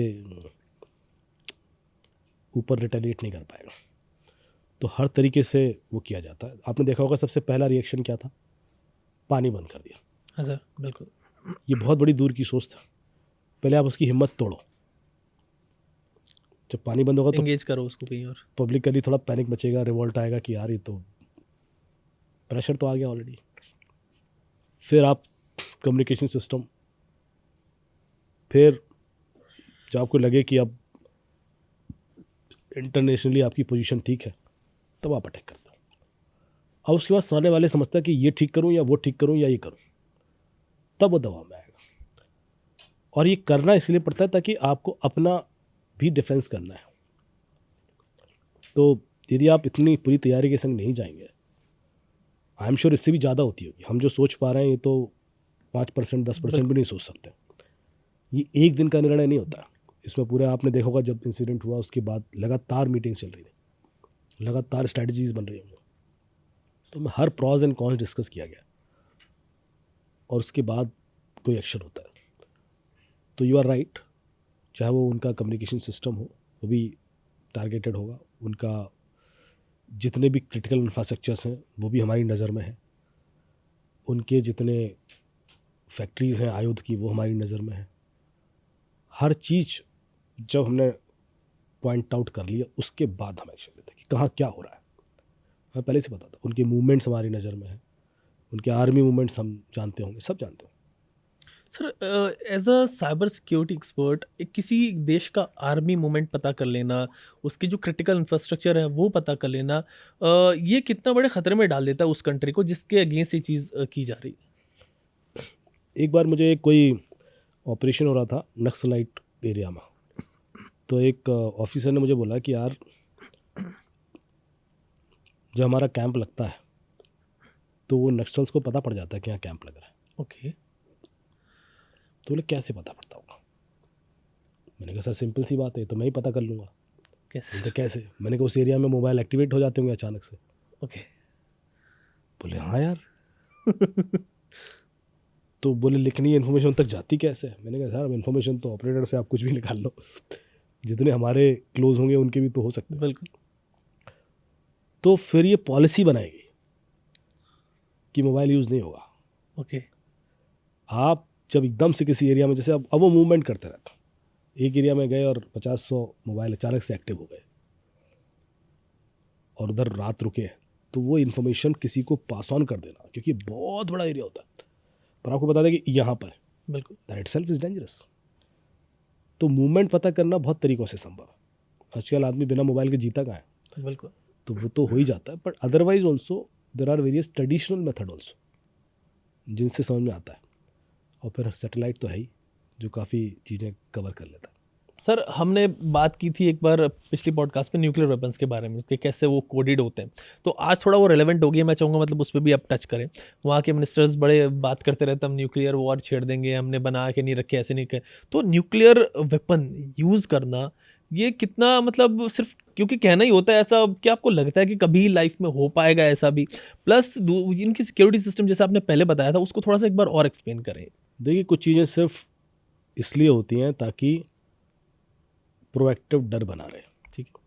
ऊपर रिटेलिएट नहीं कर पाएगा। तो हर तरीके से वो किया जाता है। आपने देखा होगा सबसे पहला रिएक्शन क्या था? पानी बंद कर दिया। हाँ सर, बिल्कुल, ये बहुत बड़ी दूर की सोच था। पहले आप उसकी हिम्मत तोड़ो, जब पानी बंद होगा तो एंगेज करो उसको कहीं और। पब्लिकली थोड़ा पैनिक मचेगा, रिवोल्ट आएगा कि यार ये तो प्रेशर तो आ गया ऑलरेडी। फिर आप कम्युनिकेशन सिस्टम, फिर जब आपको लगे कि अब इंटरनेशनली आपकी पोजीशन ठीक है, तब आप अटैक करते हो। अब उसके बाद सामने वाले समझता है कि ये ठीक करूं या वो ठीक करूं या ये करूं, तब वो दबाव में आएगा। और ये करना इसलिए पड़ता है ताकि आपको अपना भी डिफेंस करना है। तो यदि आप इतनी पूरी तैयारी के संग नहीं जाएंगे, आई एम श्योर इससे भी ज़्यादा होती होगी। हम जो सोच पा रहे हैं ये तो 5% 10% भी नहीं सोच सकते। ये एक दिन का निर्णय नहीं होता, इसमें पूरे आपने देखा होगा जब इंसिडेंट हुआ उसके बाद लगातार मीटिंग्स चल रही थी, लगातार स्ट्रैटेजीज बन रही होंगी, तो में हर प्रॉज एंड कॉन्स डिस्कस किया गया और उसके बाद कोई एक्शन होता है। तो यू आर राइट, चाहे वो उनका कम्युनिकेशन सिस्टम हो वो भी टारगेटेड होगा, उनका जितने भी क्रिटिकल इंफ्रास्ट्रक्चर्स हैं वो भी हमारी नज़र में है, उनके जितने फैक्ट्रीज़ हैं आयुध की वो हमारी नज़र में है। हर चीज़ जब हमने पॉइंट आउट कर लिया उसके बाद हम एक्शन लेते हैं कि कहाँ क्या हो रहा है। हमें पहले से पता था, उनके मूवमेंट्स हमारी नज़र में है, उनके आर्मी मूवमेंट्स हम जानते होंगे, सब जानते होंगे। Sir, as a cyber security expert किसी देश का आर्मी मूवमेंट पता कर लेना, उसकी जो क्रिटिकल इंफ्रास्ट्रक्चर है वो पता कर लेना, ये कितना बड़े खतरे में डाल देता है उस कंट्री को जिसके अगेंस्ट ये चीज़ की जा रही है। एक बार मुझे कोई ऑपरेशन हो रहा था नक्सलाइट एरिया में, तो एक ऑफिसर ने मुझे बोला कि यार जब हमारा कैंप लगता है तो वो नक्सल्स को पता पड़ जाता है कि यहाँ कैंप लग रहा है। ओके। तो बोले कैसे पता पड़ता होगा? मैंने कहा सर सिंपल सी बात है, तो मैं ही पता कर लूँगा। कैसे? तो कैसे? मैंने कहा उस एरिया में मोबाइल एक्टिवेट हो जाते होंगे अचानक से। ओके। बोले हाँ यार। तो बोले लेकिन ये इन्फॉर्मेशन उन तक जाती कैसे? मैंने कहा सर इन्फॉर्मेशन तो ऑपरेटर से आप कुछ भी निकाल लो, जितने हमारे क्लोज होंगे उनके भी तो हो सकते हैं। बिल्कुल। तो फिर ये पॉलिसी बनाई गई कि मोबाइल यूज़ नहीं होगा। ओके। आप जब एकदम से किसी एरिया में, जैसे अब वो मूवमेंट करते रहता, एक एरिया में गए और 50-100 मोबाइल अचानक से एक्टिव हो गए और उधर रात रुके हैं, तो वो इन्फॉर्मेशन किसी को पास ऑन कर देना, क्योंकि बहुत बड़ा एरिया होता है, पर आपको बता दें कि यहाँ पर बिल्कुल। That itself is dangerous. तो मूवमेंट पता करना बहुत तरीक़ों से संभव है। आजकल आदमी बिना मोबाइल के जीता कहाँ है? बिल्कुल। तो वो तो हो ही जाता है, but otherwise also there are various traditional method also जिनसे समझ में आता है, और फिर सैटेलाइट तो है ही जो काफ़ी चीज़ें कवर कर लेता है। सर, हमने बात की थी एक बार पिछली पॉडकास्ट में न्यूक्लियर वेपन्स के बारे में कि कैसे वो कोडेड होते हैं, तो आज थोड़ा वो रेलेवेंट हो गया। मैं चाहूँगा मतलब उस पर भी आप टच करें। वहाँ के मिनिस्टर्स बड़े बात करते रहते, हम न्यूक्लियर वॉर छेड़ देंगे, हमने बना के नहीं रखे, ऐसे नहीं करे। तो न्यूक्लियर वेपन यूज़ करना ये कितना, मतलब सिर्फ क्योंकि कहना ही होता है ऐसा, क्या आपको लगता है कि कभी लाइफ में हो पाएगा ऐसा भी? प्लस इनकी सिक्योरिटी सिस्टम जैसे आपने पहले बताया था, उसको थोड़ा सा एक बार और एक्सप्लेन करें। देखिए कुछ चीज़ें सिर्फ इसलिए होती हैं ताकि प्रोएक्टिव डर बना रहे। ठीक है।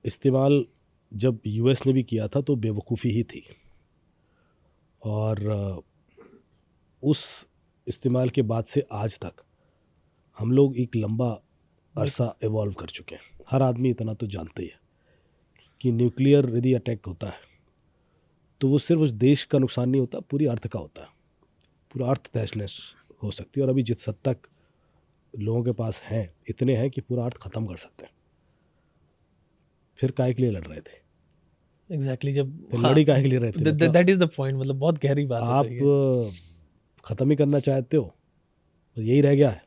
इस्तेमाल जब यूएस ने भी किया था तो बेवकूफ़ी ही थी, और उस इस्तेमाल के बाद से आज तक हम लोग एक लंबा अरसा इवॉल्व कर चुके हैं। हर आदमी इतना तो जानता ही है कि न्यूक्लियर यदि अटैक होता है तो वो सिर्फ उस देश का नुकसान नहीं होता, पूरी अर्थ का होता है, पूरा अर्थ तहस हो सकती है। और अभी जिस हद तक लोगों के पास हैं, इतने हैं कि पूरा अर्थ ख़त्म कर सकते हैं। फिर काहे के लिए लड़ रहे थे? एग्जैक्टली। जब फिर लड़ी काहे के लिए रहे थे? दैट इज द पॉइंट, मतलब बहुत गहरी बात है। आप ख़त्म ही करना चाहते हो, बस यही रह गया है।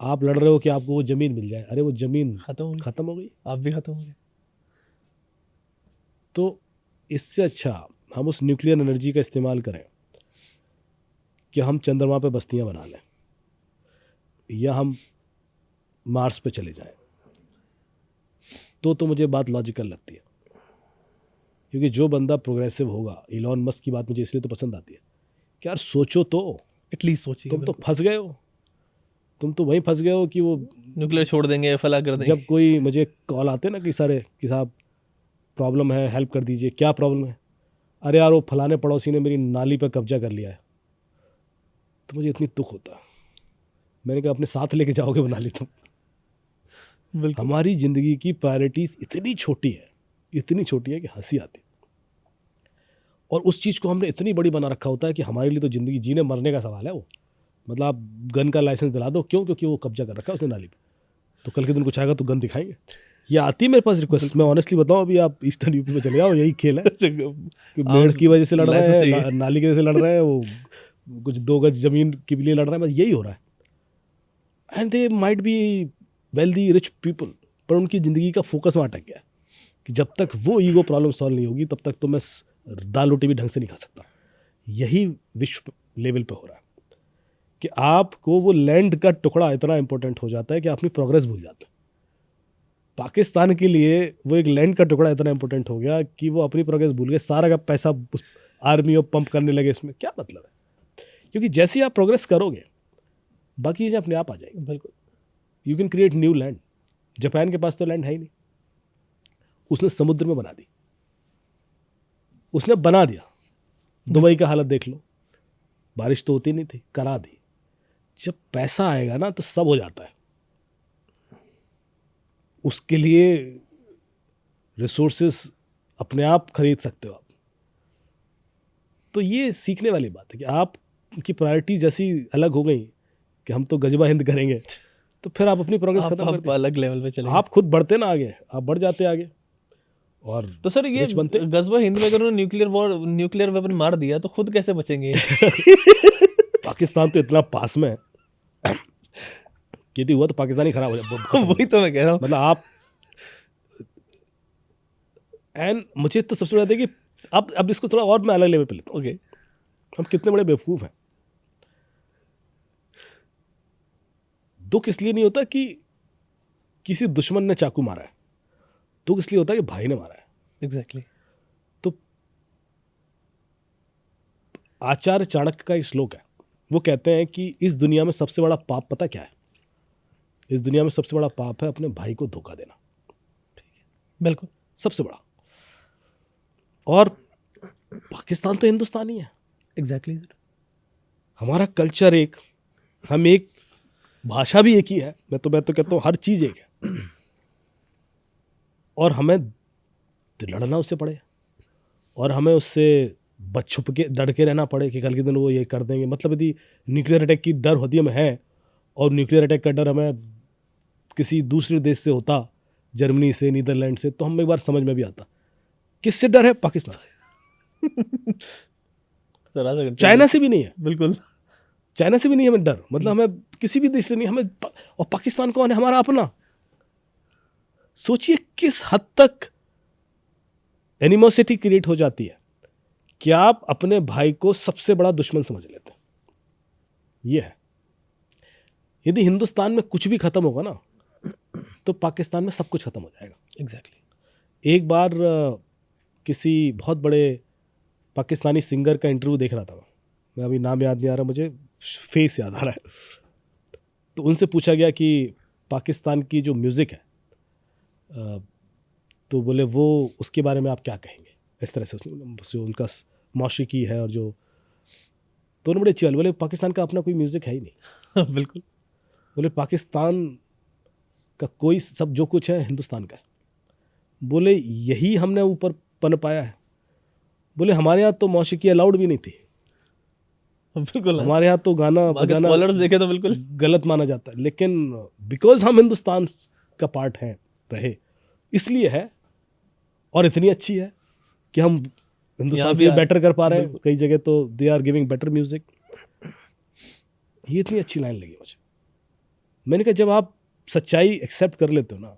आप लड़ रहे हो कि आपको वो ज़मीन मिल जाए, अरे वो ज़मीन ख़त्म हो गई, आप भी ख़त्म हो गए। तो इससे अच्छा हम उस न्यूक्लियर एनर्जी का इस्तेमाल करें कि हम चंद्रमा पे बस्तियां बना लें, या हम मार्स पे चले जाएं, तो मुझे बात लॉजिकल लगती है। क्योंकि जो बंदा प्रोग्रेसिव होगा, इलॉन मस्क की बात मुझे इसलिए तो पसंद आती है कि यार सोचो तो, एटलीस्ट सोचिए। तुम तो फंस गए हो, तुम तो वहीं फंस गए हो कि वो न्यूक्लियर छोड़ देंगे, फला कर देंगे। जब कोई मुझे कॉल आते हैं ना कि साहब प्रॉब्लम है, हेल्प कर दीजिए, क्या प्रॉब्लम है? अरे यार वो फलाने पड़ोसी ने मेरी नाली पर कब्जा कर लिया है, तो मुझे इतनी दुख होता है। मैंने कहा अपने साथ लेके जाओगे बना ली तुम? हमारी ज़िंदगी की प्रायोरिटीज़ इतनी छोटी है कि हंसी आती। और उस चीज़ को हमने इतनी बड़ी बना रखा होता है कि हमारे लिए तो ज़िंदगी जीने मरने का सवाल है वो। मतलब आप गन का लाइसेंस दिला दो, क्यों? क्योंकि वो कब्जा कर रखा है उसने नाली पे, तो कल के दिन कुछ आएगा तो गन दिखाएंगे। ये आती है मेरे पास रिक्वेस्ट, मैं ऑनेस्टली बताऊं, अभी आप ईस्टर्न यूपी में चले जाओ, यही खेल है कि मेड़ की वजह से लड़ रहे हैं, नाली की वजह से लड़ रहे हैं, वो कुछ 2 गज ज़मीन के लिए लड़ रहे हैं, बस यही हो रहा है। And they might be wealthy rich people, पर उनकी ज़िंदगी का फोकस वहाँ अटक गया है कि जब तक वो ईगो प्रॉब्लम सॉल्व नहीं होगी तब तक तो मैं दाल रोटी भी ढंग से नहीं खा सकता। यही विश्व लेवल पे हो रहा है कि आपको वो लैंड का टुकड़ा इतना इंपॉर्टेंट हो जाता है कि अपनी प्रोग्रेस भूल जाते हैं। पाकिस्तान के लिए वो एक लैंड का टुकड़ा इतना इंपॉर्टेंट हो गया कि वो अपनी प्रोग्रेस भूल गए, सारा का पैसा उस आर्मी और पंप करने लगे। इसमें क्या मतलब है? क्योंकि जैसे ही आप प्रोग्रेस करोगे बाकी चीज़ें अपने आप आ जाएंगी। बिल्कुल। You can create new land. Japan के पास तो लैंड है ही नहीं, उसने समुद्र में बना दी, उसने बना दिया। दुबई का हालत देख लो, बारिश तो होती नहीं थी, करा दी। जब पैसा आएगा ना तो सब हो जाता है। उसके लिए रिसोर्सेस अपने आप खरीद सकते हो आप। तो ये सीखने वाली बात है कि आपकी प्रायोरिटी जैसी अलग हो गई कि हम तो गजबा हिंद करेंगे, तो फिर आप अपनी प्रोग्रेस खत्म कर आप देते। अलग लेवल पे चले आप खुद बढ़ते ना आगे, आप बढ़ जाते आगे और तो सर ये rich बनते। गजवा हिंद में अगर उन्होंने न्यूक्लियर वेपन मार दिया तो खुद कैसे बचेंगे? पाकिस्तान तो इतना पास में है कि यदि हुआ तो पाकिस्तान ही खराब हो जाए। वही तो मैं कह रहा हूँ। मतलब आप एंड मुझे तो सबसे बड़ा है कि अब इसको थोड़ा और मैं अलग लेवल पे लेता हूँ। ओके, हम कितने बड़े बेवकूफ हैं। दुख इसलिए नहीं होता कि किसी दुश्मन ने चाकू मारा है, दुख इसलिए होता है कि भाई ने मारा है। एग्जैक्टली। तो आचार्य चाणक्य का एक श्लोक है, वो कहते हैं कि इस दुनिया में सबसे बड़ा पाप पता क्या है? इस दुनिया में सबसे बड़ा पाप है अपने भाई को धोखा देना। बिल्कुल सबसे बड़ा। और पाकिस्तान तो हिंदुस्तानी है, एग्जैक्टली सर। हमारा कल्चर एक, हम एक, भाषा भी एक ही है। मैं तो कहता हूँ हर चीज एक है। और हमें लड़ना उससे पड़े और हमें उससे बच छुप के डर के रहना पड़े कि कल के दिन वो ये कर देंगे। मतलब यदि न्यूक्लियर अटैक की डर होती हमें है और न्यूक्लियर अटैक का डर हमें किसी दूसरे देश से होता, जर्मनी से, नीदरलैंड से, तो हम एक बार समझ में भी आता। किससे डर है? पाकिस्तान से। सर आ सकते चाइना से भी नहीं है, बिल्कुल। चाइना से भी नहीं हमें डर। मतलब हमें किसी भी देश से नहीं, हमें और पाकिस्तान कौन है? हमारा अपना। सोचिए किस हद तक एनिमोसिटी क्रिएट हो जाती है कि आप अपने भाई को सबसे बड़ा दुश्मन समझ लेते हैं। यह है। यदि हिंदुस्तान में कुछ भी खत्म होगा ना तो पाकिस्तान में सब कुछ खत्म हो जाएगा। एग्जैक्टली। एक बार किसी बहुत बड़े पाकिस्तानी सिंगर का इंटरव्यू देख रहा था मैं, अभी नाम याद नहीं आ रहा मुझे, फेस याद आ रहा है। तो उनसे पूछा गया कि पाकिस्तान की जो म्यूज़िक है तो बोले वो उसके बारे में आप क्या कहेंगे, इस तरह से जो उनका मौसीकी है और जो, तो उन्होंने बड़े अच्छी बात बोले पाकिस्तान का अपना कोई म्यूज़िक है ही नहीं। बिल्कुल। बोले पाकिस्तान का कोई, सब जो कुछ है हिंदुस्तान का है। बोले यही हमने ऊपर पन पाया है। बोले हमारे यहाँ तो मौसीकी अलाउड भी नहीं थी। बिल्कुल हमारे यहाँ तो गाना बजाना स्कॉलर्स देखे तो बिल्कुल गलत माना जाता है, लेकिन बिकॉज हम हिंदुस्तान का पार्ट हैं रहे, इसलिए है। और इतनी अच्छी है कि हम हिंदुस्तान से बेटर कर पा रहे हैं। कई जगह तो they are giving better music. ये इतनी अच्छी लाइन लगी मुझे। मैंने कहा जब आप सच्चाई एक्सेप्ट कर लेते हो ना,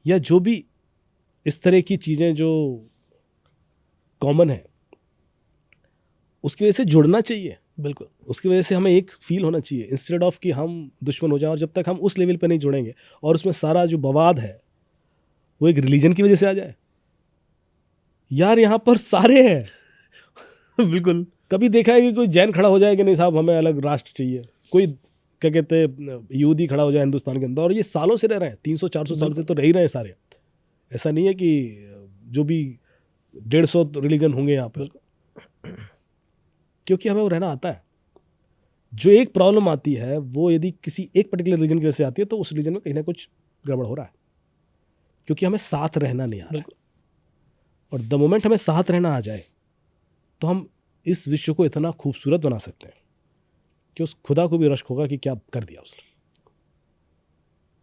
या जो भी इस तरह की चीज़ें जो कॉमन है, उसकी वजह से जुड़ना चाहिए। बिल्कुल। उसकी वजह से हमें एक फील होना चाहिए इंस्टेड ऑफ कि हम दुश्मन हो जाएं। और जब तक हम उस लेवल पे नहीं जुड़ेंगे और उसमें सारा जो बवाद है वो एक रिलीजन की वजह से आ जाए, यार यहाँ पर सारे हैं। बिल्कुल। कभी देखा है कि कोई जैन खड़ा हो जाए कि नहीं साहब हमें अलग राष्ट्र चाहिए, कोई क्या कहते हैं यहूदी खड़ा हो जाए हिंदुस्तान के अंदर, और ये सालों से रह रहे हैं, 300-400 साल से तो रह ही रहे हैं सारे। ऐसा नहीं है कि जो भी 150 रिलीजन होंगे यहाँ पर, क्योंकि हमें वो रहना आता है। जो एक प्रॉब्लम आती है वो यदि किसी एक पर्टिकुलर रीजन की वजह से आती है तो उस रीजन में कहीं ना कुछ गड़बड़ हो रहा है, क्योंकि हमें साथ रहना नहीं आ रहा है। और द मोमेंट हमें साथ रहना आ जाए तो हम इस विश्व को इतना खूबसूरत बना सकते हैं कि उस खुदा को भी रश्क होगा कि क्या कर दिया उसने,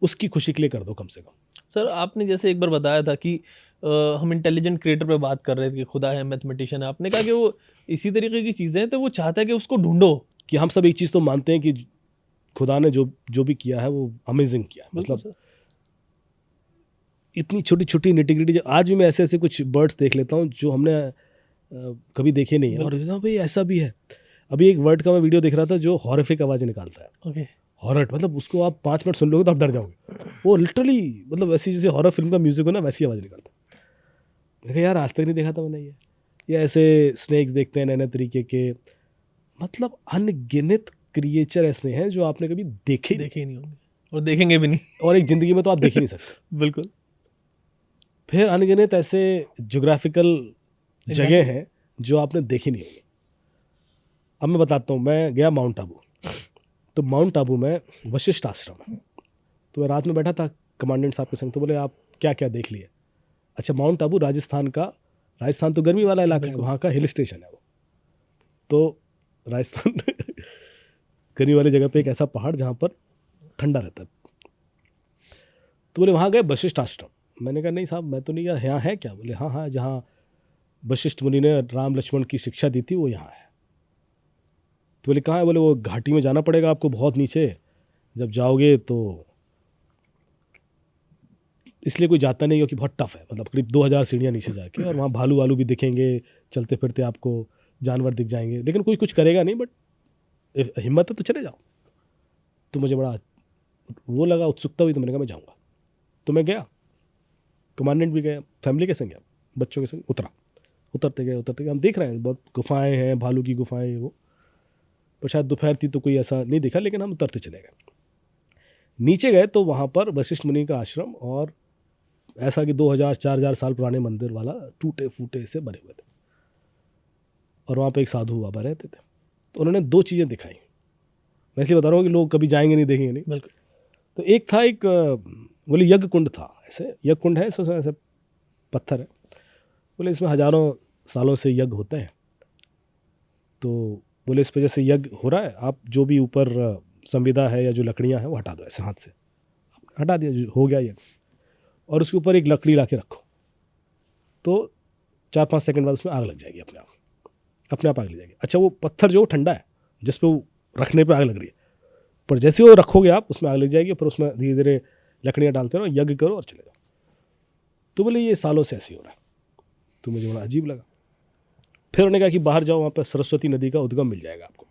उसकी खुशी के लिए कर दो कम से कम। सर आपने जैसे एक बार बताया था कि हम इंटेलिजेंट क्रिएटर पे बात कर रहे थे कि खुदा है, मैथमेटिशियन है। आपने कहा कि वो इसी तरीके की चीज़ें हैं तो वो चाहता है कि उसको ढूंढो। कि हम सब एक चीज़ तो मानते हैं कि खुदा ने जो भी किया है वो अमेजिंग किया है। मतलब इतनी छोटी छोटी निटिग्रिटी, आज भी मैं ऐसे ऐसे कुछ बर्ड्स देख लेता हूँ जो हमने कभी देखे नहीं है, और भाई ऐसा भी है। अभी एक वर्ड का मैं वीडियो देख रहा था जो हॉरिफिक आवाज़ निकालता है। ओके। हॉरर, मतलब उसको आप 5 मिनट सुन लोगे तो आप डर जाओगे। वो लिटरली मतलब वैसी जैसे हॉरर फिल्म का म्यूजिक हो ना, वैसी आवाज़ निकालता है। मैंने कहा यार आज तक नहीं देखा था मैंने ये। या ऐसे स्नेक्स देखते हैं नए नए तरीके के, मतलब अनगिनत क्रिएचर ऐसे हैं जो आपने कभी देखे नहीं होंगे। और देखेंगे भी नहीं। और एक ज़िंदगी में तो आप देख ही नहीं सकते। बिल्कुल। फिर अनगिनत ऐसे ज्योग्राफिकल जगह हैं जो आपने देखी नहीं होगी। अब मैं बताता हूँ, मैं गया माउंट आबू, तो माउंट आबू में वशिष्ठ आश्रम है। तो मैं रात में बैठा था कमांडेंट साहब के संग, तो बोले आप क्या क्या देख लिए? अच्छा, माउंट आबू राजस्थान तो गर्मी वाला इलाका है, वहाँ का हिल स्टेशन है वो। तो राजस्थान गर्मी वाली जगह पे एक ऐसा पहाड़ जहाँ पर ठंडा रहता है। तो बोले वहाँ गए वशिष्ठ आश्रम। मैंने कहा नहीं साहब, मैं तो नहीं गया, यहाँ है क्या? बोले हाँ हाँ, जहाँ वशिष्ठ मुनि ने राम लक्ष्मण की शिक्षा दी थी वो यहाँ है। तो बोले कहाँ है? बोले वो घाटी में जाना पड़ेगा आपको, बहुत नीचे, जब जाओगे तो इसलिए कोई जाता नहीं क्योंकि बहुत टफ है, मतलब करीब 2000 सीढ़ियाँ नीचे जाके, और वहाँ भालू वालू भी दिखेंगे, चलते फिरते आपको जानवर दिख जाएंगे, लेकिन कोई कुछ करेगा नहीं, बट हिम्मत है तो चले जाओ। तो मुझे बड़ा वो लगा, उत्सुकता हुई, तो मैंने कहा मैं जाऊँगा। तो मैं गया, कमांडेंट भी गया, फैमिली के संग गया, बच्चों के संग उतरते गए। हम देख रहे हैं बहुत गुफाएं हैं, भालू की गुफाएं वो, पर शायद दोपहर थी तो कोई ऐसा नहीं दिखा, लेकिन हम उतरते चले गए। नीचे गए तो वहाँ पर वशिष्ठ मुनि का आश्रम, और ऐसा कि 2000-4000 साल पुराने मंदिर वाला, टूटे फूटे से बने हुए थे, और वहाँ पे एक साधु बाबा रहते थे। तो उन्होंने 2 चीज़ें दिखाई। मैं इसलिए बता रहा हूँ कि लोग कभी जाएंगे नहीं, देखेंगे नहीं। बिल्कुल। तो एक था, एक बोले यज्ञ कुंड था, ऐसे यज्ञ कुंड है, इसमें ऐसे पत्थर है, बोले इसमें हजारों सालों से यज्ञ होते हैं। तो बोले इस वजह से यज्ञ हो रहा है, आप जो भी ऊपर संविदा है या जो लकड़ियाँ हैं वो हटा दो, ऐसे हाथ से हटा दिया, हो गया यज्ञ। और उसके ऊपर एक लकड़ी ला के रखो, तो 4-5 सेकंड बाद उसमें आग लग जाएगी, अपने आप आग लग जाएगी। अच्छा, वो पत्थर जो ठंडा है, जिस पे वो रखने पे आग लग रही है, पर जैसे वो रखोगे आप, उसमें आग लग जाएगी, पर उसमें धीरे धीरे लकड़ियाँ डालते रहो, यज्ञ करो और चले जाओ। तो बोले ये सालों से ऐसे हो रहा है। तो मुझे बड़ा अजीब लगा। फिर उन्होंने कहा कि बाहर जाओ, वहाँ पर सरस्वती नदी का उद्गम मिल जाएगा आपको।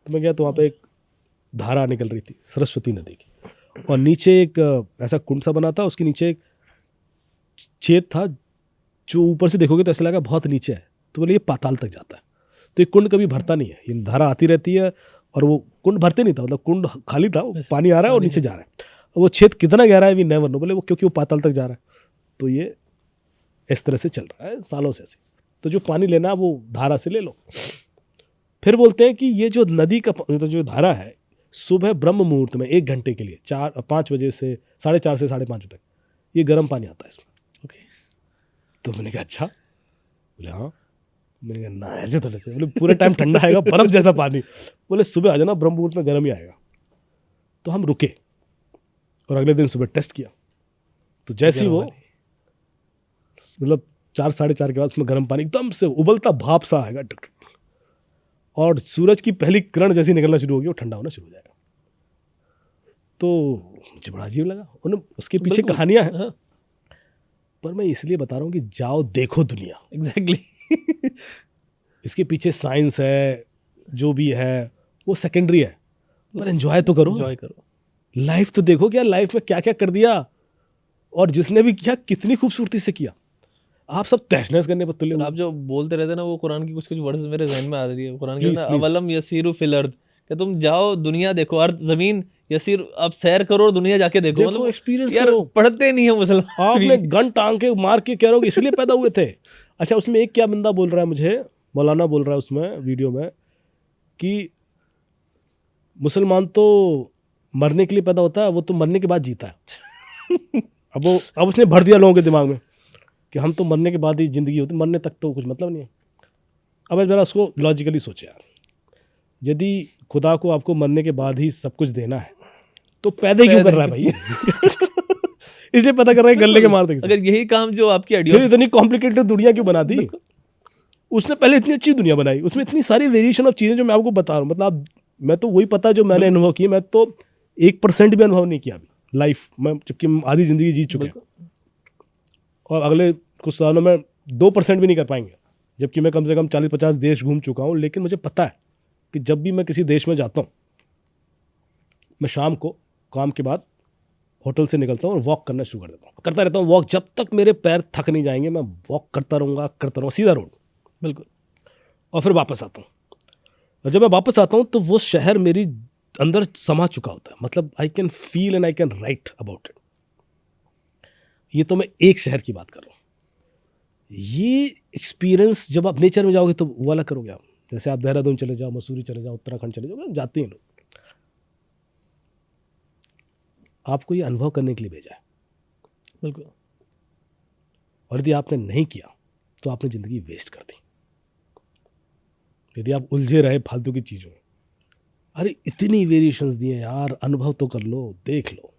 तो मैं गया, तो वहाँ पे एक धारा निकल रही थी सरस्वती नदी की, और नीचे एक ऐसा कुंड सा बना था, उसके नीचे एक छेद था जो ऊपर से देखोगे तो ऐसा लगा बहुत नीचे है। तो बोले ये पाताल तक जाता है। तो ये कुंड कभी भरता नहीं है, ये धारा आती रहती है, और वो कुंड भरते नहीं था, मतलब कुंड खाली था, पानी आ रहा है और नीचे जा रहा है। वो छेद कितना गहरा है वी नेवर नो। बोले वो क्योंकि वो पाताल तक जा रहा है, तो ये इस तरह से चल रहा है सालों से ऐसे। तो जो पानी लेना है वो धारा से ले लो। फिर बोलते हैं कि ये जो नदी का जो धारा है, सुबह ब्रह्म मुहूर्त में 1 घंटे के लिए 5 बजे से 4:30 से 5:30 बजे तक ये गर्म पानी आता है इसमें। ओके। तो मैंने कहा अच्छा? बोले हाँ। मैंने कहा ना, ऐसे थोड़े से। बोले पूरे टाइम ठंडा आएगा, बर्फ जैसा पानी। बोले सुबह आ जाना, ब्रह्म मुहूर्त में गर्म ही आएगा। तो हम रुके, और अगले दिन सुबह टेस्ट किया, तो जैसे ही वो मतलब 4-4:30 के बाद उसमें गर्म पानी एकदम से उबलता भाप सा आएगा, और सूरज की पहली किरण जैसी निकलना शुरू होगी, वो ठंडा होना शुरू हो जाएगा। तो मुझे बड़ा अजीब लगा। उन्हें उसके पीछे कहानियां हैं, हाँ। पर मैं इसलिए बता रहा हूँ कि जाओ देखो दुनिया। एग्जैक्टली। इसके पीछे साइंस है, जो भी है वो सेकेंडरी है, पर एंजॉय तो करो, एंजॉय करो, लाइफ तो देखो, क्या लाइफ में क्या क्या कर दिया, और जिसने भी किया कितनी खूबसूरती से किया। आप सब तहस-नहस करने पर तुले हुए। आप जो बोलते रहते ना, वो कुरान की कुछ कुछ वर्ड्स मेरे जहन में आ रही है। कुरान के Please, ना, please. अवलम यसीरु फिल अर्द, कि तुम जाओ दुनिया देखो, अर्थ जमीन, यसीर, आप सैर करो और दुनिया जाके देखो। देखो, मतलब एक्सपीरियंस यार करो। पढ़ते नहीं है मुसलमान। आपने गन टांग के मार के कह रहे हो कि इसलिए पैदा हुए थे। अच्छा, उसमें एक क्या बंदा बोल रहा है, मुझे मौलाना बोल रहा है उसमें वीडियो में, कि मुसलमान तो मरने के लिए पैदा होता है, वो तो मरने के बाद जीता है। अब उसने भर दिया लोगों के दिमाग में कि हम तो मरने के बाद ही जिंदगी होती, मरने तक तो कुछ मतलब नहीं है। अब जरा उसको लॉजिकली सोचे यार, यदि खुदा को आपको मरने के बाद ही सब कुछ देना है, तो पैदा क्यों कर रहा है भाई? इसलिए पता कर रहा है गले के मार देंगे। अगर यही काम जो आपकी फिर आइडिया, इतनी कॉम्प्लिकेटेड दुनिया क्यों बना दी? उसने पहले इतनी अच्छी दुनिया बनाई, उसमें इतनी सारी वेरिएशन ऑफ चीज़ें जो मैं आपको बता रहा हूँ। मतलब मैं तो वही पता जो मैंने अनुभव किया, मैं तो 1% भी अनुभव नहीं किया अभी लाइफ में, जबकि आधी ज़िंदगी जी चुके हैं, और अगले कुछ सालों में 2% भी नहीं कर पाएंगे, जबकि मैं कम से कम 40-50 देश घूम चुका हूँ। लेकिन मुझे पता है कि जब भी मैं किसी देश में जाता हूँ, मैं शाम को काम के बाद होटल से निकलता हूँ और वॉक करना शुरू कर देता हूँ, करता रहता हूँ वॉक, जब तक मेरे पैर थक नहीं जाएंगे मैं वॉक करता रहूँगा, सीधा रोड। बिल्कुल। और फिर वापस आता हूँ, और जब मैं वापस आता हूँ तो वो शहर मेरी अंदर समा चुका होता है, मतलब I can feel and I can write about it. ये तो मैं एक शहर की बात कर रहा हूँ। ये एक्सपीरियंस जब आप नेचर में जाओगे तो वो वाला करोगे आप। जैसे आप देहरादून चले जाओ, मसूरी चले जाओ, उत्तराखंड चले जाओ, जाते हैं लोग, आपको ये अनुभव करने के लिए भेजा है। बिल्कुल। और यदि आपने नहीं किया तो आपने ज़िंदगी वेस्ट कर दी। यदि आप उलझे रहे फालतू की चीज़ों में, अरे इतनी वेरिएशंस दिए यार, अनुभव तो कर लो, देख लो।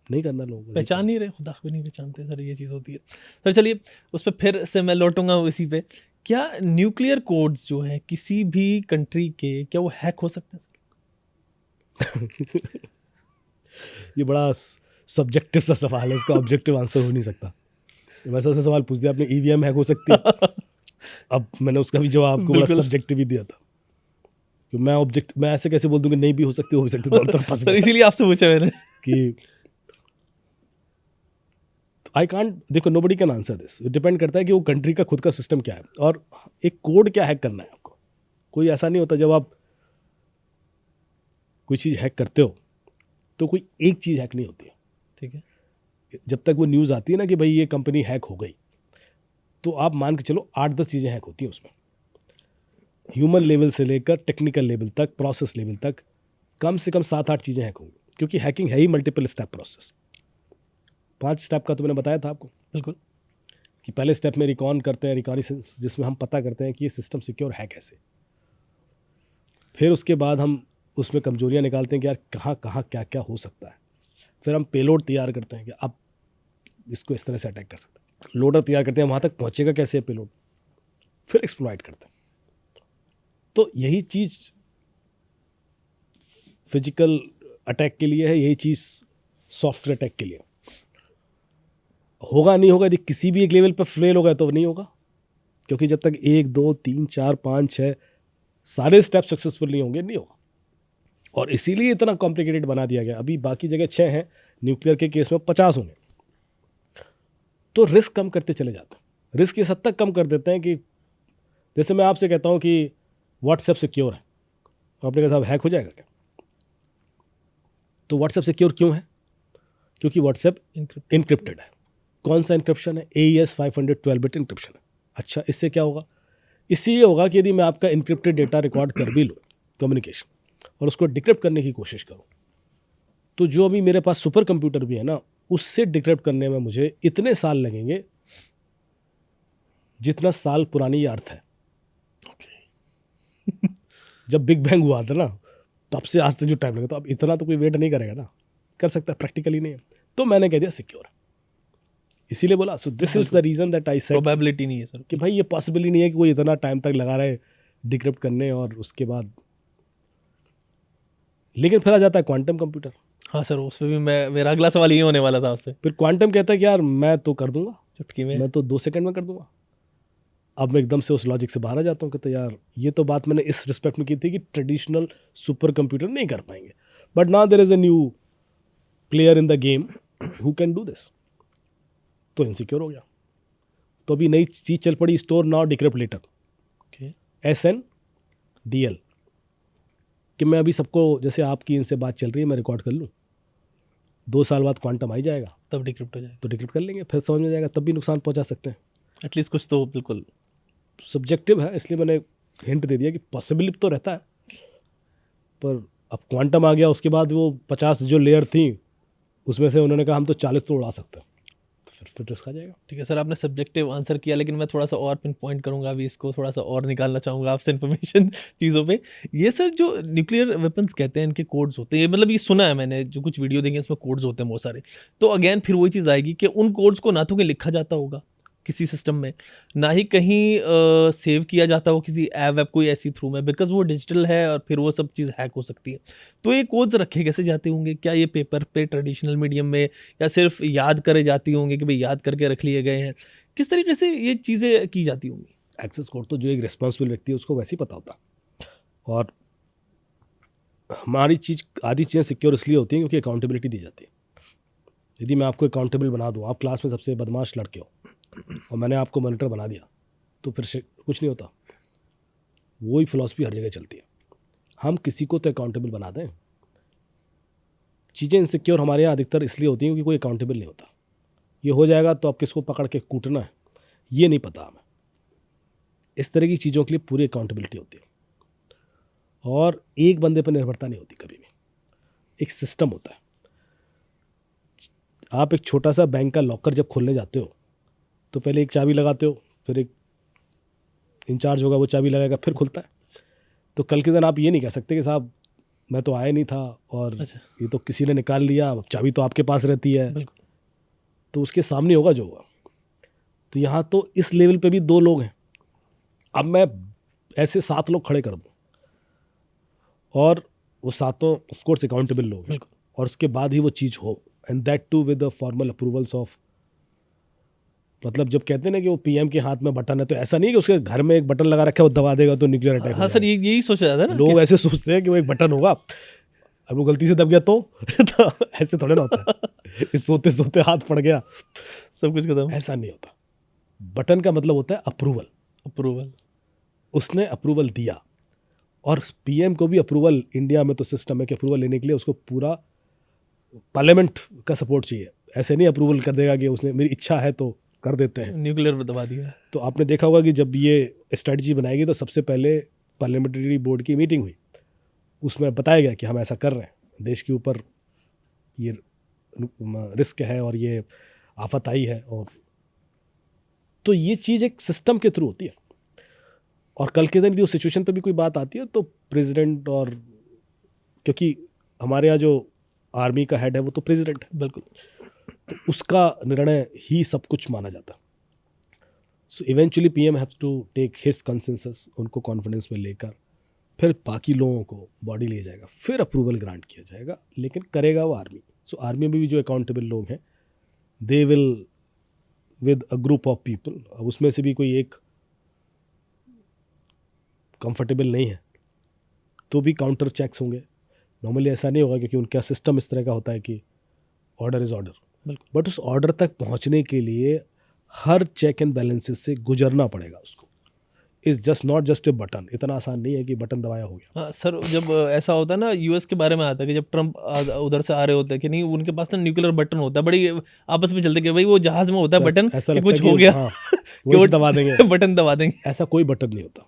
नहीं करना लोगों को, पहचान नहीं रहे, खुदा भी नहीं पहचानते सर, ये चीज़ होती है। सर चलिए उस पर फिर से मैं लौटूंगा इसी पे। क्या न्यूक्लियर कोड्स जो है किसी भी कंट्री के, क्या वो हैक हो सकते हैं सर? ये बड़ा सब्जेक्टिव सा सवाल है, इसका ऑब्जेक्टिव आंसर हो नहीं सकता। वैसा सा सवाल पूछ दिया आपने, ईवीएम हैक हो सकती है। अब मैंने उसका भी जवाब आपको बड़ा बिल्कुल। सब्जेक्टिव ही दिया था कि मैं ऐसे कैसे बोल दूं कि नहीं भी हो सकती, हो भी सकती, दोनों तरफ फंस सर गया इसीलिए आपसे पूछा मैंने। कि आई कांट, देखो nobody can answer this, depend करता है कि वो कंट्री का खुद का सिस्टम क्या है और एक कोड क्या हैक करना है आपको। कोई ऐसा नहीं होता जब आप कोई चीज़ हैक करते हो तो कोई एक चीज़ हैक नहीं होती है। ठीक है। जब तक वो न्यूज़ आती है ना कि भाई ये कंपनी हैक हो गई, तो आप मान के चलो 8-10 चीज़ें हैक होती हैं उसमें। ह्यूमन लेवल से लेकर टेक्निकल लेवल तक, प्रोसेस लेवल तक, कम से कम 7-8 चीज़ें हैक होंगी, क्योंकि हैकिंग है ही मल्टीपल स्टेप प्रोसेस। 5 स्टेप का तो मैंने बताया था आपको बिल्कुल। कि पहले स्टेप में रिकॉन करते हैं, रिकॉनिसेंस, जिसमें हम पता करते हैं कि ये सिस्टम सिक्योर है कैसे। फिर उसके बाद हम उसमें कमजोरियां निकालते हैं कि यार कहाँ कहाँ क्या क्या हो सकता है। फिर हम पेलोड तैयार करते हैं कि अब इसको इस तरह से अटैक कर सकते हैं। लोडर तैयार करते हैं, वहाँ तक पहुँचेगा कैसे पेलोड। फिर एक्सप्लॉइट करते हैं। तो यही चीज़ फिजिकल अटैक के लिए है, यही चीज़ सॉफ्टवेयर अटैक के लिए। होगा नहीं होगा, यदि किसी भी एक लेवल पर फेल होगा तो नहीं होगा, क्योंकि जब तक 1 2 3 4 5 6 सारे स्टेप सक्सेसफुल नहीं होंगे, नहीं होगा। और इसीलिए इतना कॉम्प्लिकेटेड बना दिया गया। अभी बाकी जगह 6 हैं, न्यूक्लियर के केस में 50 होंगे। तो रिस्क कम करते चले जाते हैं, रिस्क इस हद तक कम कर देते हैं कि जैसे मैं आपसे कहता हूँ कि व्हाट्सएप सिक्योर है, तो आपने कहा साहब हैक हो जाएगा क्या? तो व्हाट्सएप सिक्योर क्यों है? क्योंकि व्हाट्सएप इनक्रिप्टेड है। कौन सा इंक्रिप्शन है? AES 512 बिट इंक्रिप्शन है। अच्छा, इससे क्या होगा? इससे ये होगा कि यदि मैं आपका इनक्रिप्टेड डेटा रिकॉर्ड कर भी लूँ कम्युनिकेशन, और उसको डिक्रिप्ट करने की कोशिश करूँ, तो जो अभी मेरे पास सुपर कंप्यूटर भी है ना, उससे डिक्रिप्ट करने में मुझे इतने साल लगेंगे जितना साल पुरानी ये अर्थ है। जब बिग बैंग हुआ था ना, तब से आज तक जो टाइम लगा, तो अब इतना तो कोई वेट नहीं करेगा ना, कर सकता है, प्रैक्टिकली नहीं है। तो मैंने कह दिया सिक्योर, इसीलिए बोला। So this is the reason that I said probability नहीं है सर कि भाई ये पॉसिबल ही नहीं है कि कोई इतना टाइम तक लगा रहे डिक्रिप्ट करने और उसके बाद। लेकिन फिर आ जाता है क्वांटम कंप्यूटर। हाँ सर, उस पर भी मेरा अगला सवाल ये होने वाला था आपसे। फिर क्वांटम कहता है कि यार मैं तो कर दूंगा चुटकी में। मैं तो 2 सेकंड में कर दूंगा। अब मैं एकदम से उस लॉजिक से बाहर आ जाता हूँ कि तो यार ये तो बात मैंने इस रिस्पेक्ट में की थी कि ट्रेडिशनल सुपर कंप्यूटर नहीं कर पाएंगे, but now there is a new player in the game who can do this. तो इनसिक्योर हो गया। तो अभी नई चीज़ चल पड़ी, store now decrypt later, SNDL, कि मैं अभी सबको, जैसे आपकी इनसे बात चल रही है, मैं रिकॉर्ड कर लूँ, 2 साल बाद क्वांटम आ ही जाएगा तब डिक्रिप्ट हो जाए तो डिक्रिप्ट कर लेंगे, फिर समझ में जाएगा, तब भी नुकसान पहुंचा सकते हैं। एटलीस्ट कुछ तो। बिल्कुल सब्जेक्टिव है, इसलिए मैंने हिंट दे दिया कि पॉसिबिलिटी तो रहता है, पर अब क्वांटम आ गया, उसके बाद वो 50 जो लेयर थी उसमें से उन्होंने कहा हम तो 40 तो उड़ा सकते हैं, तो फिर रिस्क आ जाएगा। ठीक है सर, आपने सब्जेक्टिव आंसर किया, लेकिन मैं थोड़ा सा और पिन पॉइंट करूंगा अभी, इसको थोड़ा सा और निकालना चाहूँगा आपसे इन्फॉर्मेशन चीज़ों पे। ये सर जो न्यूक्लियर वेपन्स कहते हैं, इनके कोड्स होते हैं, मतलब ये सुना है मैंने, जो कुछ वीडियो देंगे इसमें कोड्स होते हैं बहुत सारे। तो अगेन फिर वही चीज़ आएगी कि उन कोड्स को ना तो कहीं लिखा जाता होगा किसी सिस्टम में, ना ही कहीं सेव किया जाता हो किसी ऐप वैप कोई ऐसी थ्रू में, बिकॉज वो डिजिटल है और फिर वो सब चीज़ हैक हो सकती है। तो ये कोड्स रखे कैसे जाते होंगे? क्या ये पेपर पे ट्रेडिशनल मीडियम में, या सिर्फ याद करे जाती होंगे कि भाई याद करके रख लिए गए हैं? किस तरीके से ये चीज़ें की जाती होंगी? एक्सेस कोड तो जो एक रिस्पॉन्सिबल व्यक्ति है उसको वैसे ही पता होता, और हमारी चीज़, आधी चीज़ें सिक्योर इसलिए होती हैं क्योंकि अकाउंटेबिलिटी दी जाती है। यदि मैं आपको अकाउंटेबल बना दूँ, आप क्लास में सबसे बदमाश लड़के हो और मैंने आपको मॉनिटर बना दिया, तो फिर से कुछ नहीं होता। वही फिलॉसफी हर जगह चलती है। हम किसी को तो अकाउंटेबल बना दें। चीज़ें इनसिक्योर हमारे यहाँ अधिकतर इसलिए होती हैं क्योंकि कोई अकाउंटेबल नहीं होता। ये हो जाएगा तो अब किसको पकड़ के कूटना है ये नहीं पता हमें। इस तरह की चीज़ों के लिए पूरी अकाउंटेबिलिटी होती है और एक बंदे पर निर्भरता नहीं होती कभी भी, एक सिस्टम होता है। आप एक छोटा सा बैंक का लॉकर जब खोलने जाते हो तो पहले एक चाबी लगाते हो, फिर एक इंचार्ज होगा वो चाबी लगाएगा, फिर खुलता है। तो कल के दिन आप ये नहीं कह सकते कि साहब मैं तो आया नहीं था और ये तो किसी ने निकाल लिया, चाबी तो आपके पास रहती है, तो उसके सामने होगा जो होगा। तो यहाँ तो इस लेवल पे भी 2 लोग हैं। अब मैं ऐसे 7 लोग खड़े कर दूँ और वो सातों ऑफ कोर्स अकाउंटेबल लोग हैं और उसके बाद ही वो चीज़ हो, and that too with the formal approvals of, मतलब जब कहते हैं ना कि वो पीएम के हाथ में बटन है, तो ऐसा नहीं है कि उसके घर में एक बटन लगा रखा है वो दबा देगा तो न्यूक्लियर अटैक। हाँ सर, यही सोचा जाता है ना, लोग ऐसे सोचते हैं कि वो एक बटन होगा, अब वो गलती से दब गया तो ऐसे थोड़े ना होता है कि सोते सोते हाथ पड़ गया सब कुछ खत्म। ऐसा नहीं होता। बटन का मतलब होता है अप्रूवल। उसने अप्रूवल दिया और पीएम को भी अप्रूवल, इंडिया में तो सिस्टम है कि अप्रूवल लेने के लिए उसको पूरा पार्लियामेंट का सपोर्ट चाहिए। ऐसे नहीं अप्रूवल कर देगा कि उसने मेरी इच्छा है तो कर देते हैं, न्यूक्लियर दबा दिया। तो आपने देखा होगा कि जब ये स्ट्रेटजी बनाएगी तो सबसे पहले पार्लियामेंट्री बोर्ड की मीटिंग हुई, उसमें बताया गया कि हम ऐसा कर रहे हैं, देश के ऊपर ये रिस्क है और ये आफत आई है, और तो ये चीज़ एक सिस्टम के थ्रू होती है। और कल के दिन यदि उस सिचुएशन पे भी कोई बात आती है तो प्रेसिडेंट, और क्योंकि हमारे यहाँ जो आर्मी का हेड है वो तो प्रेसिडेंट है, बिल्कुल, तो उसका निर्णय ही सब कुछ माना जाता है। So eventually PM have to take his consensus, उनको कॉन्फिडेंस में लेकर फिर बाकी लोगों को बॉडी लिया जाएगा, फिर अप्रूवल ग्रांट किया जाएगा, लेकिन करेगा वो आर्मी। सो आर्मी में भी जो अकाउंटेबल लोग हैं they will with a group of people, अब उसमें से भी कोई एक कंफर्टेबल नहीं है तो भी काउंटर चेक्स होंगे। नॉर्मली ऐसा नहीं होगा क्योंकि उनका सिस्टम इस तरह का होता है कि ऑर्डर इज़ ऑर्डर, बट उस ऑर्डर तक पहुंचने के लिए हर चेक एंड बैलेंसेस से गुजरना पड़ेगा उसको। Is just not just a button, इतना आसान नहीं है कि बटन दबाया हो गया। हाँ सर, जब ऐसा होता है ना, यूएस के बारे में आता है कि जब ट्रम्प उधर से आ रहे होते हैं कि नहीं, उनके पास ना न्यूक्लियर बटन होता है, बड़ी आपस में चलते कि भाई वो जहाज में होता है बटन, ऐसा कि लगता कुछ है हो कि गया, हाँ, कि वो दबा देंगे, बटन दबा देंगे। ऐसा कोई बटन नहीं होता,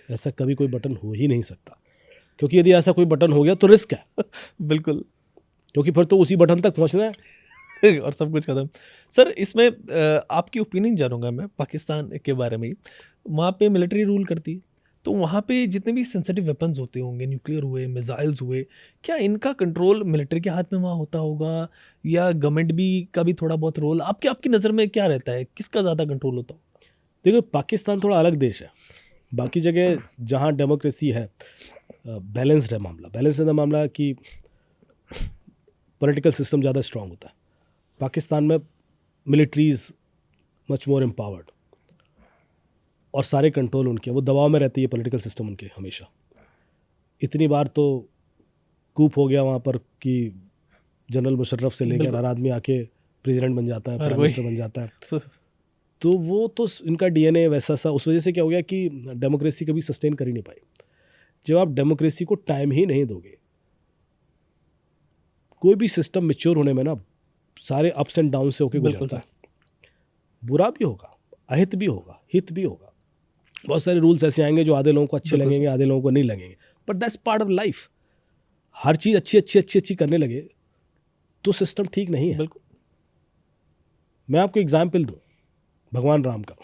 ऐसा कभी कोई बटन हो ही नहीं सकता, क्योंकि यदि ऐसा कोई बटन हो गया तो रिस्क है। बिल्कुल, क्योंकि फिर तो उसी बटन तक पहुंचना है और सब कुछ खत्म। सर, इसमें आपकी ओपिनियन जानूंगा मैं पाकिस्तान के बारे में। वहाँ पे मिलिट्री रूल करती है, तो वहाँ पे जितने भी सेंसिटिव वेपन्स होते होंगे, न्यूक्लियर हुए, मिसाइल्स हुए, क्या इनका कंट्रोल मिलिट्री के हाथ में वहाँ होता होगा, या गवर्नमेंट भी का भी थोड़ा बहुत रोल? आपकी नज़र में क्या रहता है, किसका ज़्यादा कंट्रोल होता हो? देखो, पाकिस्तान थोड़ा अलग देश है। बाकी जगह जहाँ डेमोक्रेसी है, बैलेंस्ड है मामला, बैलेंस्ड है मामला कि पॉलिटिकल सिस्टम ज़्यादा स्ट्रांग होता है। पाकिस्तान में military is much more empowered और सारे कंट्रोल उनके, वो दबाव में रहती है पॉलिटिकल सिस्टम उनके हमेशा। इतनी बार तो कूप हो गया वहाँ पर कि जनरल मुशर्रफ से लेकर हर आदमी आके प्रेसिडेंट बन जाता है, प्राइम मिनिस्टर बन जाता है। तो वो तो इनका डीएनए वैसा सा, उस वजह से क्या हो गया कि डेमोक्रेसी कभी सस्टेन कर ही नहीं पाई। जब आप डेमोक्रेसी को टाइम ही नहीं दोगे, कोई भी सिस्टम मैच्योर होने में ना सारे अप्स एंड डाउन से होके गुजरता है। बुरा भी होगा, अहित भी होगा, हित भी होगा। बहुत सारे रूल्स ऐसे आएंगे जो आधे लोगों को अच्छे लगेंगे, आधे लोगों को नहीं लगेंगे, but that's part of life. हर चीज़ अच्छी करने लगे तो सिस्टम ठीक नहीं है। बिल्कुल। मैं आपको एग्जाम्पल दूँ भगवान राम का।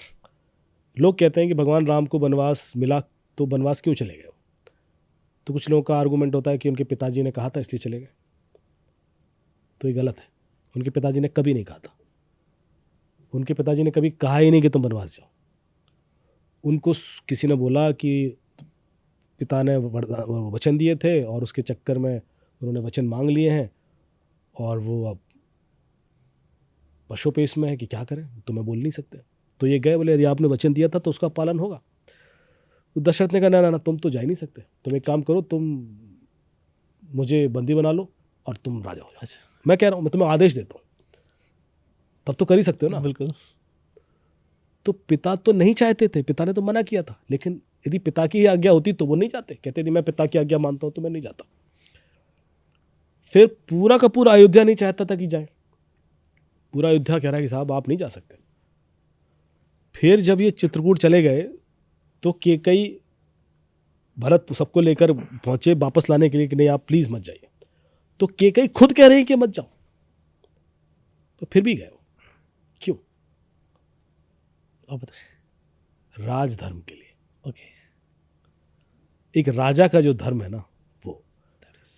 लोग कहते हैं कि भगवान राम को वनवास मिला तो वनवास क्यों चले गए? तो कुछ लोगों का आर्गूमेंट होता है कि उनके पिताजी ने कहा था इसलिए चले गए। तो ये गलत है। उनके पिताजी ने कभी नहीं कहा था। उनके पिताजी ने कभी कहा ही नहीं कि तुम वनवास जाओ। उनको किसी ने बोला कि पिता ने वचन दिए थे और उसके चक्कर में उन्होंने वचन मांग लिए हैं और वो अब पशुपेश में है कि क्या करें, तो मैं बोल नहीं सकते। तो ये गए, बोले यदि आपने वचन दिया था तो उसका पालन होगा। तो दशरथ ने कहा ना, तुम तो जा ही नहीं सकते, तुम एक काम करो, तुम मुझे बंदी बना लो और तुम राजा हो जाओ। मैं कह रहा हूँ, मैं तुम्हें आदेश देता हूँ, तब तो कर ही सकते हो ना। बिल्कुल। तो पिता तो नहीं चाहते थे, पिता ने तो मना किया था, लेकिन यदि पिता की ही आज्ञा होती तो वो नहीं जाते, कहते यदि मैं पिता की आज्ञा मानता हूं तो मैं नहीं जाता। फिर पूरा का पूरा अयोध्या नहीं चाहता था कि जाए, पूरा अयोध्या कह रहा है कि साहब आप नहीं जा सकते। फिर जब ये चित्रकूट चले गए तो केकई भरत सबको लेकर पहुंचे वापस लाने के लिए कि नहीं आप प्लीज मत जाइए, तो केकई खुद कह रहे हैं कि मत जाओ, तो फिर भी गए वो। क्यों? आप बताएं। राजधर्म के लिए। ओके। एक राजा का जो धर्म है ना, वो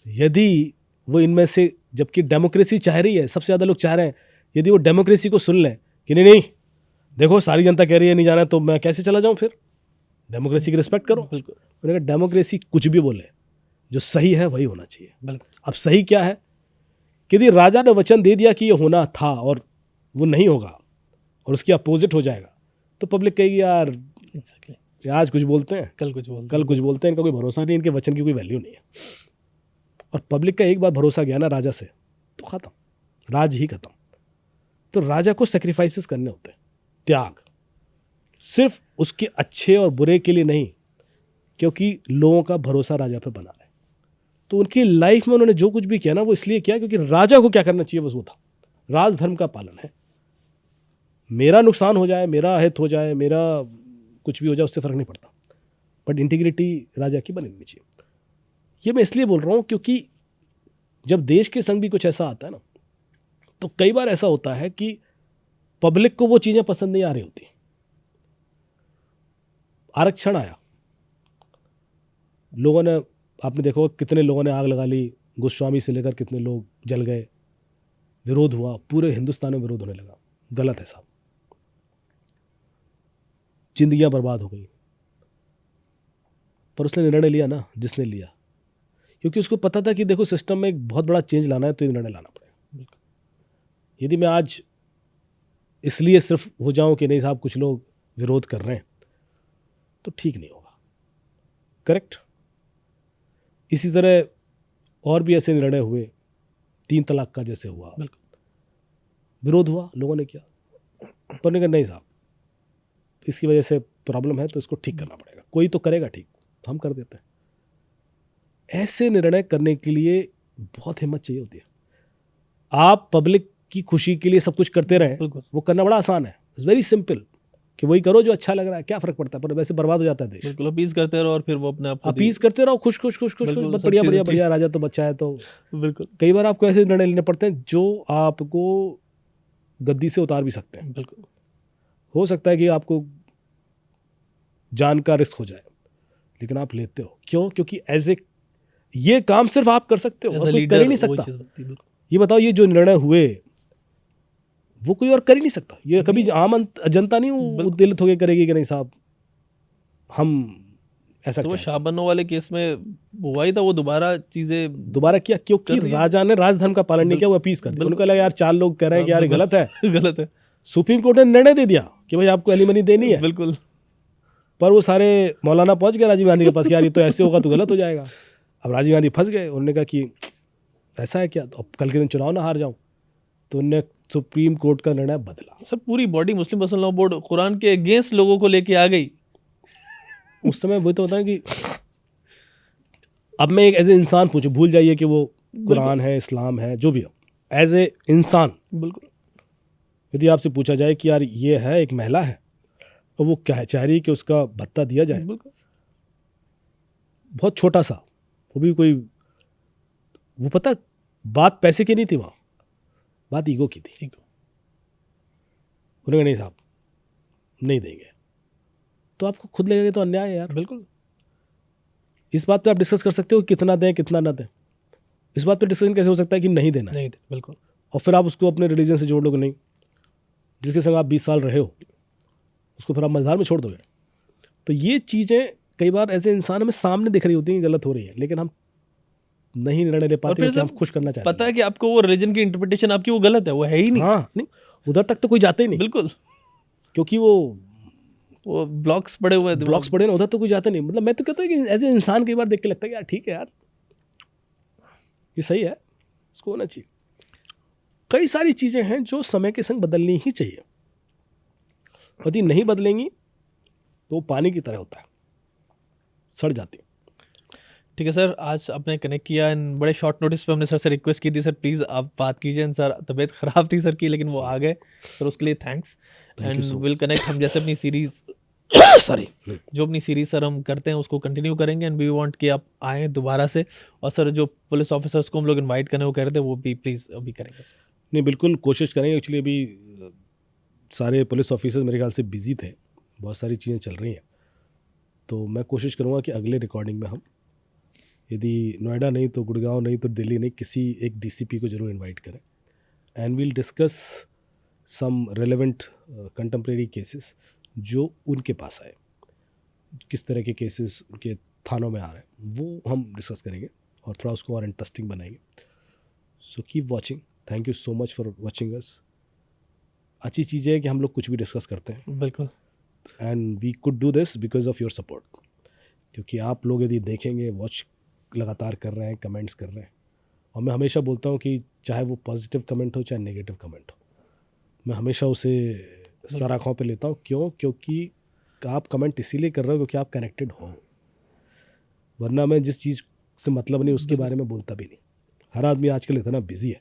यदि वो इनमें से, जबकि डेमोक्रेसी चाह रही है, सबसे ज्यादा लोग चाह रहे हैं, यदि वो डेमोक्रेसी को सुन लें कि नहीं नहीं देखो सारी जनता कह रही है नहीं जाना, तो मैं कैसे चला जाऊं, फिर डेमोक्रेसी की रिस्पेक्ट करो। बिल्कुल मैंने कहा डेमोक्रेसी कुछ भी बोले, जो सही है वही होना चाहिए। बिल्कुल। अब सही क्या है कि यदि राजा ने वचन दे दिया कि ये होना था और वो नहीं होगा और उसकी अपोजिट हो जाएगा, तो पब्लिक कहेगी यार एग्जैक्टली, आज कुछ बोलते हैं कल कुछ बोल कल कुछ बोलते हैं, इनका कोई भरोसा नहीं, इनके वचन की कोई वैल्यू नहीं है। और पब्लिक का एक बार भरोसा गया ना राजा से, तो खत्म, राज ही खत्म। तो राजा को सेक्रीफाइसेस करने होते हैं, त्याग, सिर्फ उसके अच्छे और बुरे के लिए नहीं, क्योंकि लोगों का भरोसा राजा पे बना है। तो उनकी लाइफ में उन्होंने जो कुछ भी किया ना, वो इसलिए किया क्योंकि राजा को क्या करना चाहिए बस वो था। राजधर्म का पालन है, मेरा नुकसान हो जाए, मेरा अहित हो जाए, मेरा कुछ भी हो जाए, उससे फर्क नहीं पड़ता, बट इंटीग्रिटी राजा की बनी रहनी चाहिए। ये मैं इसलिए बोल रहा हूँ क्योंकि जब देश के संग भी कुछ ऐसा आता है ना, तो कई बार ऐसा होता है कि पब्लिक को वो चीजें पसंद नहीं आ रही होती। आरक्षण आया, लोगों ने, आपने देखो कितने लोगों ने आग लगा ली, गोस्वामी से लेकर कितने लोग जल गए, विरोध हुआ, पूरे हिंदुस्तान में विरोध होने लगा। गलत है साहब, जिंदगियां बर्बाद हो गई, पर उसने निर्णय लिया ना जिसने लिया, क्योंकि उसको पता था कि देखो सिस्टम में एक बहुत बड़ा चेंज लाना है तो ये निर्णय लाना पड़ेगा। यदि मैं आज इसलिए सिर्फ हो जाऊं कि नहीं साहब कुछ लोग विरोध कर रहे हैं, तो ठीक नहीं होगा। करेक्ट। इसी तरह और भी ऐसे निर्णय हुए, 3 तलाक का जैसे हुआ, विरोध हुआ, लोगों ने किया, पर उन्होंने कहा नहीं साहब इसकी वजह से प्रॉब्लम है तो इसको ठीक करना पड़ेगा, कोई तो करेगा ठीक, तो हम कर देते हैं। ऐसे निर्णय करने के लिए बहुत हिम्मत चाहिए होती है। आप पब्लिक की खुशी के लिए सब कुछ करते रहें, वो करना बड़ा आसान है, इट्स वेरी सिंपल, कि वही करो जो अच्छा लग रहा है, क्या फर्क पड़ता है, पर वैसे बर्बाद हो जाता है देश। बिल्कुल, अपीज करते रहो और फिर वो अपने आप अपीज करते रहो, खुश खुश खुश खुश खुश, बिल्कुल, बस सब बढ़िया चीज़ें बढ़िया ठीक। बढ़िया, राजा तो बच्चा है। तो बिल्कुल कई बार आपको ऐसे निर्णय लेने पड़ते हैं जो आपको गद्दी से उतार भी सकते हैं। बिल्कुल। हो सकता है कि आपको जान का रिस्क हो जाए, लेकिन आप लेते हो। क्यों? क्योंकि एज ए ये काम सिर्फ आप कर सकते हो, As और a कोई कर leader ही नहीं वो सकता। चीज़ बनती है, बिल्कुल। ये बताओ, ये जो निर्णय हुए वो कोई और कर ही नहीं सकता। ये कभी आम जनता नहीं उद्वेलित होकर करेगी कि नहीं साहब हम ऐसा वो चाहते हैं। शाहबनो वाले केस में हुआ ही था, वो दोबारा चीजें दोबारा किया क्योंकि कर दिया। राजा ने राजधर्म का पालन नहीं किया, वो अपीस कर दिया। उनको लगा यार 4 लोग कह रहे हैं कि यार ये गलत है, गलत है। सुप्रीम कोर्ट ने निर्णय दे दिया कि भाई आपको एलिमनी देनी है। बिल्कुल। पर वो सारे मौलाना पहुंच गए राजीव गांधी के पास, यार ये तो ऐसे होगा तो गलत हो जाएगा। अब राजीव गांधी फंस गए, उन्होंने कहा कि ऐसा है क्या, तो अब कल के दिन चुनाव ना हार जाऊं, तो उन्होंने सुप्रीम कोर्ट का निर्णय बदला। सर पूरी बॉडी मुस्लिम पर्सनल लॉ बोर्ड कुरान के अगेंस्ट लोगों को लेके आ गई। उस समय वही तो होता है कि अब मैं एक एज ए इंसान पूछूं, भूल जाइए कि वो कुरान है, इस्लाम है, जो भी हो, एज ए इंसान बिल्कुल। यदि आपसे पूछा जाए कि यार ये है एक महिला है और वो क्या है, चाह रही है कि उसका भत्ता दिया जाए, बिल्कुल। बहुत छोटा सा, वो भी कोई, वो पता बात पैसे की नहीं थी, वहाँ बात ईगो की थी। उन्होंने नहीं साहब नहीं देंगे, तो आपको खुद लगेगा तो अन्याय है यार। बिल्कुल। इस बात पे आप डिस्कस कर सकते हो कितना दें कितना ना दें। इस बात पे डिस्कशन कैसे हो सकता है कि नहीं देना है, नहीं दे, बिल्कुल। और फिर आप उसको अपने रिलीजन से जोड़ लोगे नहीं, जिसके संग आप 20 साल रहे हो उसको फिर आप मझधार में छोड़ दोगे। तो ये चीज़ें कई बार ऐसे इंसान हमें सामने दिख रही होती हैं गलत हो रही है, लेकिन हम नहीं निर्णय ले पाते, फिर हम खुश करना चाहते हैं। पता है कि आपको वो रिलीजन की इंटरप्रिटेशन आपकी वो गलत है, वो है ही नहीं। हाँ, नहीं उधर तक तो कोई जाते ही नहीं, बिल्कुल। क्योंकि वो ब्लॉक्स पड़े हुए हैं दिमाग ब्लॉक्स पड़े ना, उधर तो कोई जाते नहीं। मतलब मैं तो कहता हूँ कि ऐसे इंसान कई बार देख के लगता है कि यार ठीक है यार ये सही है, इसको होना चाहिए। कई सारी चीज़ें हैं जो समय के संग बदलनी ही चाहिए, यदि नहीं बदलेंगी तो पानी की तरह होता है, सड़ जाती हैं। ठीक है सर, आज आपने कनेक्ट किया एंड बड़े शॉर्ट नोटिस पे हमने सर से रिक्वेस्ट की थी सर प्लीज़ आप बात कीजिए एंड सर तबीयत ख़राब थी सर की लेकिन वो आ गए सर, उसके लिए thanks Thank you and so will connect. हम जैसे अपनी सीरीज़ सॉरी। जो अपनी सीरीज़ सर हम करते हैं उसको कंटिन्यू करेंगे एंड वी वांट कि आप आएँ दोबारा से, और सर जो पुलिस ऑफिसर्स को हम लोग इनवाइट करने वो कह रहे थे वो भी प्लीज़ अभी करेंगे सर। नहीं, बिल्कुल कोशिश करेंगे। एक्चुअली अभी सारे पुलिस ऑफिसर मेरे ख्याल से बिजी थे, बहुत सारी चीज़ें चल रही हैं, तो मैं कोशिश करूँगा कि अगले रिकॉर्डिंग में हम, यदि नोएडा नहीं तो गुड़गांव नहीं तो दिल्ली नहीं, किसी एक डीसीपी को जरूर इनवाइट करें and we'll discuss some relevant contemporary cases जो उनके पास आए, किस तरह के केसेस उनके थानों में आ रहे हैं वो हम डिस्कस करेंगे और थोड़ा उसको और इंटरेस्टिंग बनाएंगे। So keep watching. Thank you so much for watching us. अच्छी चीज़ है कि हम लोग कुछ भी डिस्कस करते हैं बिल्कुल and we could do this because of your support, क्योंकि आप लोग यदि देखेंगे, वॉच लगातार कर रहे हैं, कमेंट्स कर रहे हैं, और मैं हमेशा बोलता हूँ कि चाहे वो पॉजिटिव कमेंट हो चाहे नेगेटिव कमेंट हो, मैं हमेशा उसे सर आँखों पे लेता हूँ। क्यों? क्योंकि आप कमेंट इसीलिए कर रहे हो क्योंकि आप कनेक्टेड हो, वरना मैं जिस चीज़ से मतलब नहीं उसके बारे में बोलता भी नहीं। हर आदमी आजकल इतना बिजी है,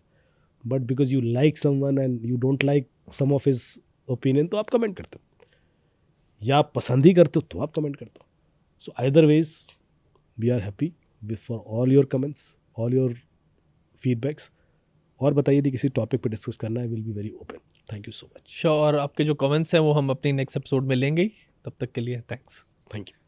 but because you like someone and you don't like some of his opinion तो आप कमेंट करते हो, या आप पसंद ही करते हो तो आप कमेंट करते हो। So either ways we are happy with for all your comments, all your feedbacks. और बताइए यदि किसी टॉपिक पे डिस्कस करना है, will be very open. Thank you so much. Sure, और आपके जो कमेंट्स हैं वो हम अपनी नेक्स्ट एपिसोड में लेंगे ही। तब तक के लिए थैंक्स। Thank you.